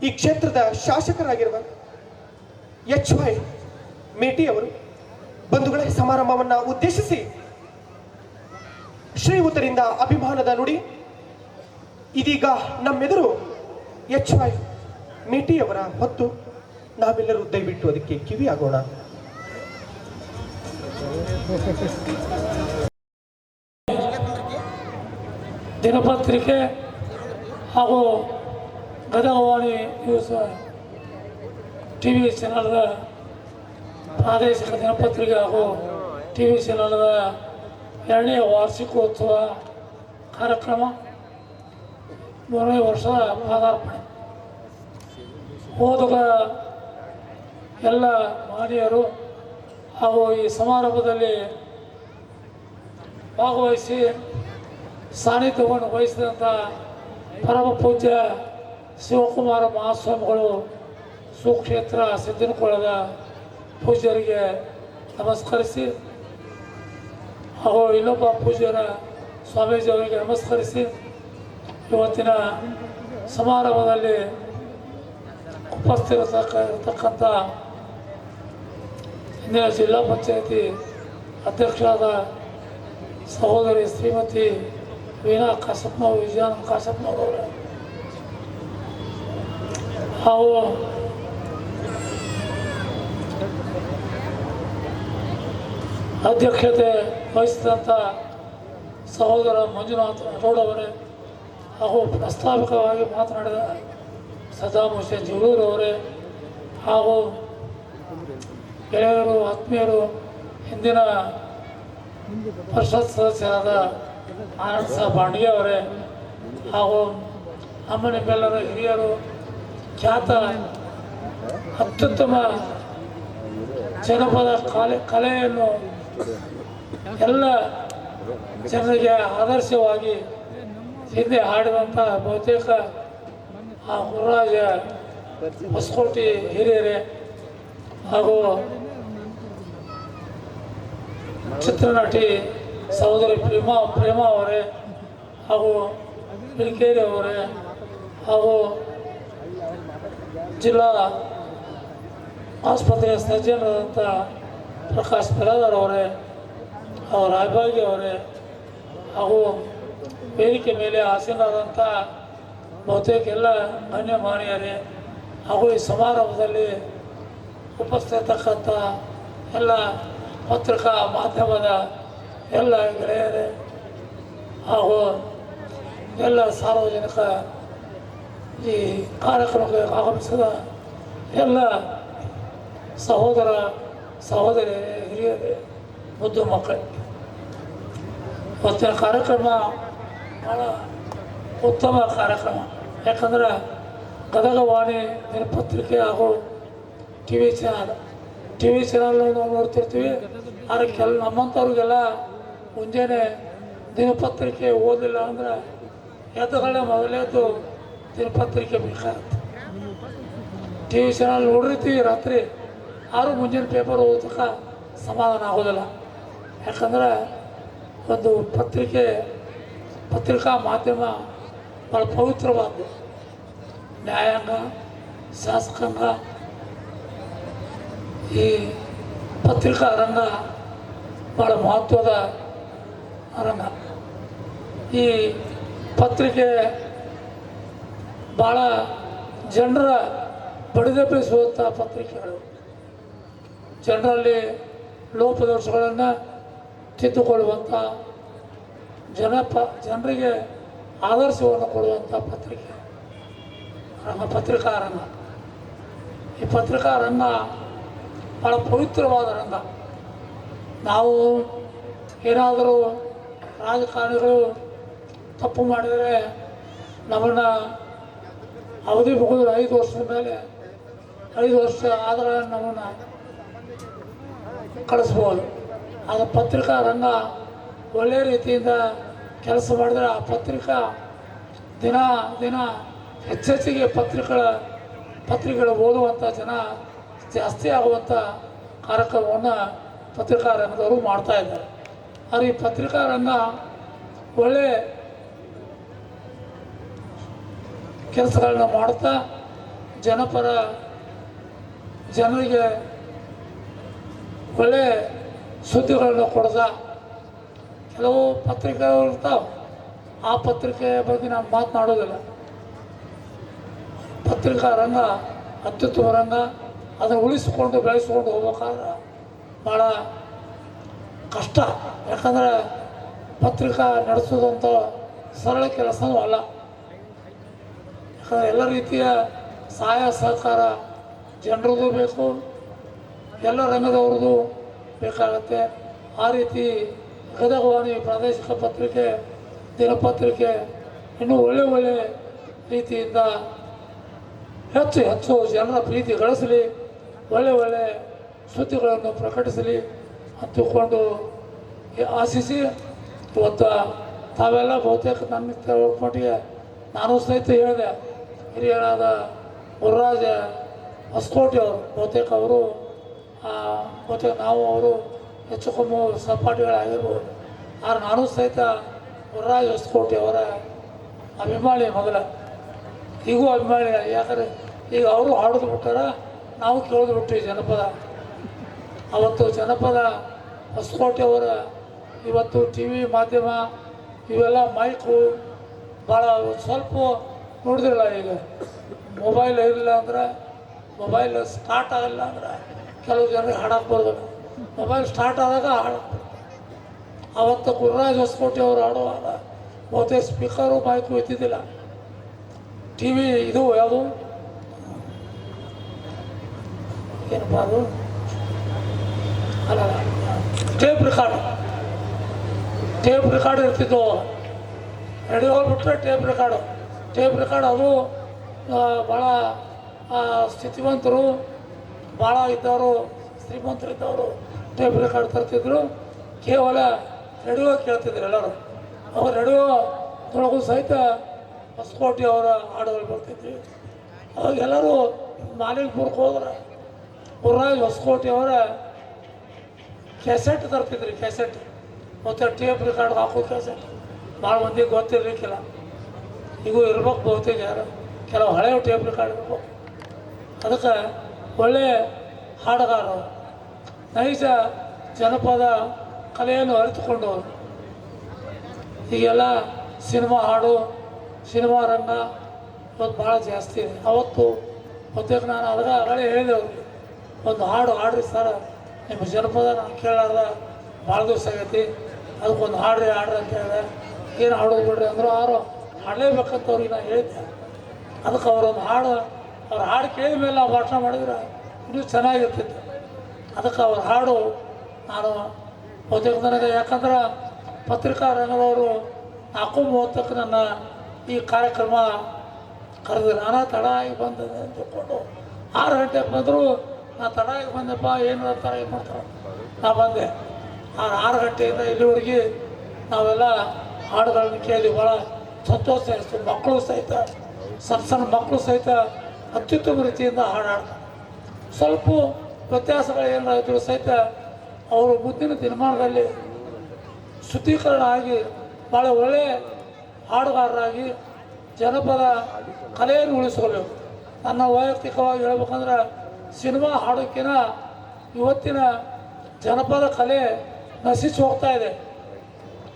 ಈ ಕ್ಷೇತ್ರದ ಶಾಸಕರಾಗಿರುವ HY ಮೇಟಿ ಅವರು ಬಂಧುಗಳೇ ಸಮಾರಂಭವನ್ನ ಉದ್ದೇಶಿಸಿ ಶ್ರೀಯುತರಿಂದ ಅಭಿಮಾನದ ನುಡಿ. ಇದೀಗ ನಮ್ಮೆದುರು HY ಮೇಟಿಯವರ ಹೊತ್ತು, ನಾವೆಲ್ಲರೂ ದಯವಿಟ್ಟು ಅದಕ್ಕೆ ಕಿವಿಯಾಗೋಣ. ದಿನಪತ್ರಿಕೆ ಹಾಗೂ ಗದಗವಾಣಿ ನ್ಯೂಸ್ ಟಿ ವಿ ಚಾನಲ್ದ ಪ್ರಾದೇಶಿಕ ದಿನಪತ್ರಿಕೆ ಹಾಗೂ ಟಿ ವಿ ಚಾನಲ್ದ 2ನೇ ವಾರ್ಷಿಕೋತ್ಸವ ಕಾರ್ಯಕ್ರಮ 3ನೇ ವರ್ಷದ ಪಾದಾರ್ಪಣೆ. ಓದುಗ ಎಲ್ಲ ಮಾನ್ಯರು ಹಾಗೂ ಈ ಸಮಾರಂಭದಲ್ಲಿ ಭಾಗವಹಿಸಿ ಸಾನ್ನಿಧ್ಯವನ್ನು ವಹಿಸಿದಂಥ ಪರಮ ಪೂಜ್ಯ ಶಿವಕುಮಾರ ಮಹಾಸ್ವಾಮಿಗಳು ಸುಕ್ಷೇತ್ರ ಸಿದ್ದನಕೊಳದ ಪೂಜ್ಯರಿಗೆ ನಮಸ್ಕರಿಸಿ, ಹಾಗೂ ಇನ್ನೊಬ್ಬ ಪೂಜ್ಯರ ಸ್ವಾಮೀಜಿಯವರಿಗೆ ನಮಸ್ಕರಿಸಿ, ಇವತ್ತಿನ ಸಮಾರಂಭದಲ್ಲಿ ಉಪಸ್ಥಿತರಿರತಕ್ಕಂಥ ಇಂದಿನ ಜಿಲ್ಲಾ ಪಂಚಾಯತಿ ಅಧ್ಯಕ್ಷರಾದ ಸಹೋದರಿ ಶ್ರೀಮತಿ ವೀಣಾ ಕಾಸಪ್ಪನವರು, ವಿಜಯಾನಂದ ಕಾಸಪ್ಪನವರವರೇ, ಹಾಗೂ ಅಧ್ಯಕ್ಷತೆ ವಹಿಸಿದಂಥ ಸಹೋದರ ಮಂಜುನಾಥ್ ಗೌಡವರೇ, ಹಾಗೂ ಪ್ರಸ್ತಾವಿಕವಾಗಿ ಮಾತನಾಡಿದ ಸದಾಂ ಹುಸೇನ್ ಜಗಳೂರವರೇ, ಹಾಗೂ ಗೆಳೆಯರು, ಆತ್ಮೀಯರು, ಹಿಂದಿನ ಪರಿಷತ್ ಸದಸ್ಯರಾದ ಆನಂದ್ ಸಹ ಬಾಂಡ್ಗೆ ಅವರೇ, ಹಾಗೂ ನಮ್ಮ ನಿಮ್ಮೆಲ್ಲರ ಹಿರಿಯರು, ಖ್ಯಾತ ಅತ್ಯುತ್ತಮ ಜನಪದ ಕಲೆಯನ್ನು ಎಲ್ಲ ಜನರಿಗೆ ಆದರ್ಶವಾಗಿ ಹಿಂದೆ ಹಾಡಿದಂಥ ಬಹುತೇಕ ಆ ಗುರುರಾಜ ಹೊಸಕೋಟೆ ಹಿರಿಯರೇ, ಹಾಗೂ ಚಿತ್ರನಟಿ ಸಹೋದರಿ ಪ್ರೇಮಾ ಅವರೇ, ಹಾಗೂ ಬಿಳಿಕೇರಿ ಅವರೇ, ಹಾಗೂ ಜಿಲ್ಲಾ ಆಸ್ಪತ್ರೆಯ ಸರ್ಜನರಾದಂಥ ಪ್ರಕಾಶ್ ಬಿರಾದರ್ ಅವರೇ, ಹಾಗೂ ರಾಯಭಾಗಿ ಅವರೇ, ಹಾಗೂ ವೇದಿಕೆ ಮೇಲೆ ಆಸೀನರಾದಂಥ ಬಹುತೇಕ ಎಲ್ಲ ಗಣ್ಯಮಾನ್ಯರೇ, ಹಾಗೂ ಈ ಸಮಾರಂಭದಲ್ಲಿ ಉಪಸ್ಥಿತಕ್ಕಂಥ ಎಲ್ಲ ಪತ್ರಿಕಾ ಮಾಧ್ಯಮದ ಎಲ್ಲ ಗೆಳೆಯರೇ, ಹಾಗೂ ಎಲ್ಲ ಸಾರ್ವಜನಿಕ ಈ ಕಾರ್ಯಕ್ರಮಕ್ಕೆ ಆಗಮಿಸಿದ ಎಲ್ಲ ಸಹೋದರ ಸಹೋದರಿ, ಹಿರಿಯರೇ, ಮುದ್ದು ಮಕ್ಕಳು, ಇವತ್ತಿನ ಕಾರ್ಯಕ್ರಮ ಭಾಳ ಉತ್ತಮ ಕಾರ್ಯಕ್ರಮ. ಯಾಕಂದ್ರೆ ಗದಗವಾಣಿ ದಿನಪತ್ರಿಕೆ ಹಾಗೂ ಟಿ ವಿ ಚಾನಲ್ ನಾವು ನೋಡ್ತಿರ್ತೀವಿ. ಆದರೆ ನಮ್ಮಂಥವ್ರಿಗೆಲ್ಲ ಮುಂಜಾನೆ ದಿನಪತ್ರಿಕೆ ಓದಲಿಲ್ಲ ಅಂದ್ರೆ ಎದ್ದುಗಳೇ ಮೊದಲೇದು ದಿನಪತ್ರಿಕೆ ಬೇಕಾಗುತ್ತೆ. ಟಿ ವಿ ಚಾನಲ್ ನೋಡಿರ್ತೀವಿ ರಾತ್ರಿ, ಆದರೂ ಮುಂಜಾನೆ ಪೇಪರ್ ಓದೋದಕ್ಕೆ ಸಮಾಧಾನ ಆಗೋದಿಲ್ಲ. ಯಾಕಂದ್ರೆ ಒಂದು ಪತ್ರಿಕಾ ಮಾಧ್ಯಮ ಭಾಳ ಪವಿತ್ರವಾದ ನ್ಯಾಯಾಂಗ, ಶಾಸಕಾಂಗ, ಈ ಪತ್ರಿಕಾ ರಂಗ ಭಾಳ ಮಹತ್ವದ ರಂಗ. ಈ ಪತ್ರಿಕೆ ಭಾಳ ಜನರ ಬಡಿದೆಬ್ಬಿಸುವಂಥ ಪತ್ರಿಕೆಗಳು, ಜನರಲ್ಲಿ ಲೋಪದೋಷಗಳನ್ನು ತಿದ್ದುಕೊಳ್ಳುವಂಥ, ಜನರಿಗೆ ಆದರ್ಶವನ್ನು ಕೊಡುವಂಥ ಪತ್ರಿಕೆ ರಂಗ, ಪತ್ರಿಕಾ ರಂಗ. ಈ ಪತ್ರಿಕಾ ರಂಗ ಭಾಳ ಪವಿತ್ರವಾದ ರಂಗ. ನಾವು ಏನಾದರೂ ರಾಜಕಾರಣಿಗಳು ತಪ್ಪು ಮಾಡಿದರೆ ನಮ್ಮನ್ನು ಅವಧಿ ಮುಗಿದ್ರೆ 5 ವರ್ಷದ ಮೇಲೆ 5 ವರ್ಷ ಆದರೆ ನಮ್ಮನ್ನು ಕಳಿಸ್ಬೋದು. ಆದರೆ ಪತ್ರಿಕಾ ರಂಗ ಒಳ್ಳೆಯ ರೀತಿಯಿಂದ ಕೆಲಸ ಮಾಡಿದ್ರೆ ಆ ಪತ್ರಿಕಾ ದಿನ ದಿನ ಹೆಚ್ಚೆಚ್ಚಿಗೆ ಪತ್ರಿಕೆಗಳು ಓದುವಂಥ ಜನ ಜಾಸ್ತಿ ಆಗುವಂಥ ಕಾರ್ಯಕ್ರಮವನ್ನು ಪತ್ರಿಕಾ ರಂಗದವರು ಮಾಡ್ತಾ ಇದ್ದಾರೆ. ಆದರೆ ಈ ಪತ್ರಿಕಾ ರಂಗ ಒಳ್ಳೆ ಕೆಲಸಗಳನ್ನ ಮಾಡ್ತಾ ಜನರಿಗೆ ಒಳ್ಳೆ ಸುದ್ದಿಗಳನ್ನು ಕೊಡ್ತಾ, ಕೆಲವು ಪತ್ರಿಕೆಗಳು ಇರ್ತಾವೆ, ಆ ಪತ್ರಿಕೆಯ ಬಗ್ಗೆ ನಾನು ಮಾತನಾಡೋದಿಲ್ಲ. ಪತ್ರಿಕಾ ರಂಗ ಅತ್ಯುತ್ತಮ ರಂಗ. ಅದನ್ನು ಉಳಿಸಿಕೊಂಡು ಬೆಳೆಸ್ಕೊಂಡು ಹೋಗ್ಬೇಕಾದ್ರೆ ಭಾಳ ಕಷ್ಟ. ಯಾಕಂದರೆ ಪತ್ರಿಕಾ ನಡೆಸೋದಂಥ ಸರಳ ಕೆಲಸವೂ ಅಲ್ಲ. ಯಾಕಂದರೆ ಎಲ್ಲ ರೀತಿಯ ಸಹಾಯ ಸಹಕಾರ ಜನರದ್ದು ಬೇಕು, ಎಲ್ಲ ರಂಗದವ್ರದ್ದು ಬೇಕಾಗತ್ತೆ. ಆ ರೀತಿ ಗದಗವಾಣಿ ಪ್ರಾದೇಶಿಕ ಪತ್ರಿಕೆ, ದಿನಪತ್ರಿಕೆ ಇನ್ನೂ ಒಳ್ಳೆ ರೀತಿಯಿಂದ ಹೆಚ್ಚು ಜನರ ಪ್ರೀತಿ ಗಳಿಸಲಿ, ಒಳ್ಳೆ ಸುದ್ದಿಗಳನ್ನು ಪ್ರಕಟಿಸಲಿ ಅಂದುಕೊಂಡು ಆಶಿಸಿ ಇವತ್ತು ತಾವೆಲ್ಲ ಬಹುತೇಕ ನನ್ನ ಮಟ್ಟಿಗೆ ನಾನು ಸಹಿತ ಹೇಳಿದೆ. ಹಿರಿಯರಾದ ಗುರುರಾಜ ಹೊಸಕೋಟೆ ಅವರು ಬಹುತೇಕ ನಾವು ಹೆಚ್ಚು ಕಮ್ಮಿ ಸಹಪಾಠಿಗಳಾಗಿರ್ಬೋದು. ಆದರೆ ನಾನು ಸಹಿತ ಗುರುರಾಜ ಹೊಸಕೋಟೆ ಅವರ ಅಭಿಮಾನಿ ಮೊದಲ, ಈಗೂ ಅಭಿಮಾನಿ. ಯಾಕಂದರೆ ಈಗ ಅವರು ಹಾಡೋದು ಬಿಟ್ಟಾರ, ನಾವು ಕೇಳೋದು ಬಿಟ್ಟು ಜನಪದ. ಅವತ್ತು ಜನಪದ ಹೊಸಕೋಟೆ ಅವರ ಇವತ್ತು ಟಿ ವಿ ಮಾಧ್ಯಮ ಇವೆಲ್ಲ ಮೈಕು ಭಾಳ ಸ್ವಲ್ಪ ನೋಡಿದ್ರಲ್ಲ ಈಗ ಮೊಬೈಲ್ ಇರಲಿಲ್ಲ ಅಂದ್ರೆ ಮೊಬೈಲ್ ಸ್ಟಾರ್ಟ್ ಆಗಲಿಲ್ಲ ಅಂದ್ರೆ ಕೆಲವು ಜನರಿಗೆ ಹಾಡಕ್ಕೆ ಬರೋದಿಲ್ಲ. ಮೊಬೈಲ್ ಸ್ಟಾರ್ಟ್ ಆದಾಗ ಹಾಡು ಅವತ್ತು ಗುರುರಾಜ್ ಹೊಸಕೋಟೆ ಅವರು ಹಾಡುವಾಗ ಬಹುತೇಕ ಸ್ಪೀಕರು ಮೈಕು ಇದ್ದಿದ್ದಿಲ್ಲ. ಟಿ ವಿ ಇದು ಯಾವುದು ಏನಪ್ಪ ಅದು ಅಲ್ಲ ಟೇಪ್ ರೆಕಾರ್ಡ್ ಇರ್ತಿತ್ತು. ರೇಡಿಯೋ ಬಿಟ್ಟರೆ ಟೇಪ್ ರೆಕಾರ್ಡ್ ಅದು ಭಾಳ ಸ್ಥಿತಿವಂತರು ಭಾಳ ಇದ್ದವರು ಶ್ರೀಮಂತರು ಇದ್ದವರು ಟೇಪ್ ರೆಕಾರ್ಡ್ ತರ್ತಿದ್ರು. ಕೇವಲ ರೇಡಿಯೋ ಕೇಳ್ತಿದ್ರು ಎಲ್ಲರೂ. ಅವ್ರು ರೇಡಿಯೋದೊಳಗೂ ಸಹಿತ ಹೊಸಕೋಟೆ ಅವರ ಹಾಡುಗಳು ಬರ್ತಿದ್ವಿ. ಅವಾಗ ಎಲ್ಲರೂ ಮಾಲಿಕಪುರಕ್ಕೆ ಹೋದ್ರೆ ಗುರುರಾಜ್ ಹೊಸಕೋಟೆ ಅವರ ಕ್ಯಾಸೆಟ್ ತರ್ತಿದ್ರಿ. ಕ್ಯಾಸೆಟ್ ಮತ್ತು ಟೇಪ್ ರೆಕಾರ್ಡ್ ಹಾಕೋ ಕ್ಯಾಸೆಟ್ ಭಾಳ ಮಂದಿಗೆ ಗೊತ್ತಿರಲಿಕ್ಕಿಲ್ಲ. ಈಗೂ ಇರ್ಬೇಕು ಬಹುತೇಕ ಯಾರು ಕೆಲವು ಹಳೆಯ ಟೇಪ್ ರೆಕಾರ್ಡ್ ಇರ್ಬೇಕು. ಅದಕ್ಕೆ ಒಳ್ಳೆಯ ಹಾಡುಗಾರರು ನೈಜ ಜನಪದ ಕಲೆಯನ್ನು ಅರಿತುಕೊಂಡು ಈಗೆಲ್ಲ ಸಿನಿಮಾ ಹಾಡು ಸಿನಿಮಾ ರಂಗ ಇವತ್ತು ಭಾಳ ಜಾಸ್ತಿ ಇದೆ. ಅವತ್ತು ಬಹುತೇಕ ನಾನು ಆಗಲೇ ಹೇಳಿದೆ ಅವ್ರಿಗೆ, ಒಂದು ಹಾಡ್ರಿ ಸರ್, ನಿಮ್ಮ ಜನಪದ ನಾನು ಕೇಳಾರ್ದ ಭಾಳ ದಿವಸ ಆಗೈತಿ, ಅದಕ್ಕೊಂದು ಹಾಡ್ರಿ ಅಂತ ಹೇಳಿದೆ. ಏನು ಹಾಡೋದು ಬಿಡ್ರಿ ಅಂದರು. ಅವರು ಹಾಡಲೇಬೇಕಂತ ಅವ್ರಿಗೆ ನಾನು ಹೇಳಿದ್ದೆ. ಅದಕ್ಕೆ ಅವರೊಂದು ಅವ್ರ ಹಾಡು ಕೇಳಿದ ಮೇಲೆ ನಾವು ಭಾಷಣ ಮಾಡಿದ್ರೆ ಇನ್ನೂ ಚೆನ್ನಾಗಿರ್ತಿತ್ತು. ಅದಕ್ಕೆ ಅವ್ರ ಹಾಡು ನಾನು ಬಹುತೇಕ ನನಗೆ, ಯಾಕಂದ್ರೆ ಪತ್ರಿಕಾ ರಂಗದವರು 4:30ಕ್ಕೆ ನನ್ನ ಈ ಕಾರ್ಯಕ್ರಮ ಕರೆದು ನಾನು ತಡ ಆಗಿ ಬಂದಿದೆ ಅಂತ ತಿಳ್ಕೊಂಡು 6 ಗಂಟೆಗೆ ಬಂದರು. ನಾನು ತಡ ಆಗಿ ಬಂದೆಪ್ಪ, ಏನು ಅಂತಾರೆ ಏನು ಮಾಡ್ತಾರೆ, ನಾ ಬಂದೆ. 6 ಗಂಟೆಯಿಂದ ಇಲ್ಲಿವರೆಗೆ ನಾವೆಲ್ಲ ಹಾಡುಗಳನ್ನ ಕೇಳಿ ಭಾಳ ಸಂತೋಷ ಅನಿಸ್ತು. ಮಕ್ಕಳು ಸಹಿತ ಸಣ್ಣ ಮಕ್ಕಳು ಸಹಿತ ಅತ್ಯುತ್ತಮ ರೀತಿಯಿಂದ ಹಾಡಾಡ್ತಾರೆ. ಸ್ವಲ್ಪ ವ್ಯತ್ಯಾಸಗಳು ಏನಾದರೂ ಸಹಿತ ಅವರು ಮುಂದಿನ ದಿನಮಾನದಲ್ಲಿ ಶುದ್ಧೀಕರಣ ಆಗಿ ಭಾಳ ಒಳ್ಳೆಯ ಹಾಡುಗಾರರಾಗಿ ಜನಪದ ಕಲೆಯನ್ನು ಉಳಿಸ್ಕೋಬೇಕು. ನನ್ನ ವೈಯಕ್ತಿಕವಾಗಿ ಹೇಳ್ಬೇಕಂದ್ರೆ ಸಿನಿಮಾ ಹಾಡೋಕ್ಕಿಂತ ಇವತ್ತಿನ ಜನಪದ ಕಲೆ ನಶಿಸಿ ಹೋಗ್ತಾ ಇದೆ.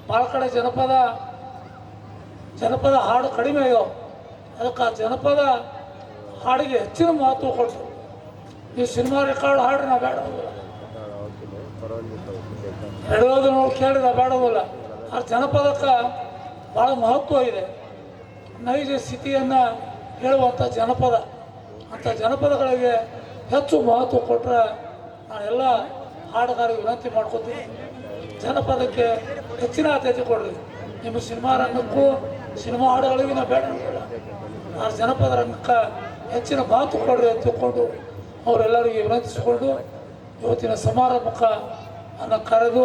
ಭಾಳ ಕಡೆ ಜನಪದ ಹಾಡು ಕಡಿಮೆ ಆಗ್ಯಾವ. ಅದಕ್ಕೆ ಆ ಜನಪದ ಹಾಡಿಗೆ ಹೆಚ್ಚಿನ ಮಹತ್ವ ಕೊಟ್ಟು ಈ ಸಿನಿಮಾ ರೆಕಾರ್ಡ್ ಹಾಡ್ರಿ ನಾವು ಬೇಡೋದಿಲ್ಲ, ರೇಡಿಯೋದು ನೋಡಿ ಕೇಳಿ ನಾವು ಬೇಡೋದಿಲ್ಲ. ಆ ಜನಪದಕ್ಕೆ ಭಾಳ ಮಹತ್ವ ಇದೆ. ನೈಜ ಸ್ಥಿತಿಯನ್ನು ಹೇಳುವಂಥ ಜನಪದ, ಅಂಥ ಜನಪದಗಳಿಗೆ ಹೆಚ್ಚು ಮಹತ್ವ ಕೊಟ್ಟರೆ ನಾನೆಲ್ಲ ಹಾಡುಗಾರಿಗೆ ವಿನಂತಿ ಮಾಡ್ಕೊತೀನಿ, ಜನಪದಕ್ಕೆ ಹೆಚ್ಚಿನ ಆದ್ಯತೆ ಕೊಡ್ರಿ. ನಿಮ್ಮ ಸಿನಿಮಾ ರಂಗಕ್ಕೂ ಸಿನಿಮಾ ಹಾಡುಗಳಿಗೆ ನಾವು ಬೇಡ, ಆ ಜನಪದ ರಂಗಕ್ಕೆ ಹೆಚ್ಚಿನ ಮಾತು ಕೊಡ್ರಿ ಅಂತ ತಿಳ್ಕೊಂಡು ಅವರೆಲ್ಲರಿಗೆ ವಿನಂತಿಸಿಕೊಂಡು ಇವತ್ತಿನ ಸಮಾರಂಭಕ್ಕೆ ಅನ್ನು ಕರೆದು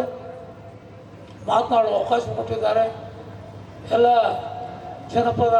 ಮಾತನಾಡುವ ಅವಕಾಶ ಕೊಟ್ಟಿದ್ದಾರೆ. ಎಲ್ಲ ಜನಪದ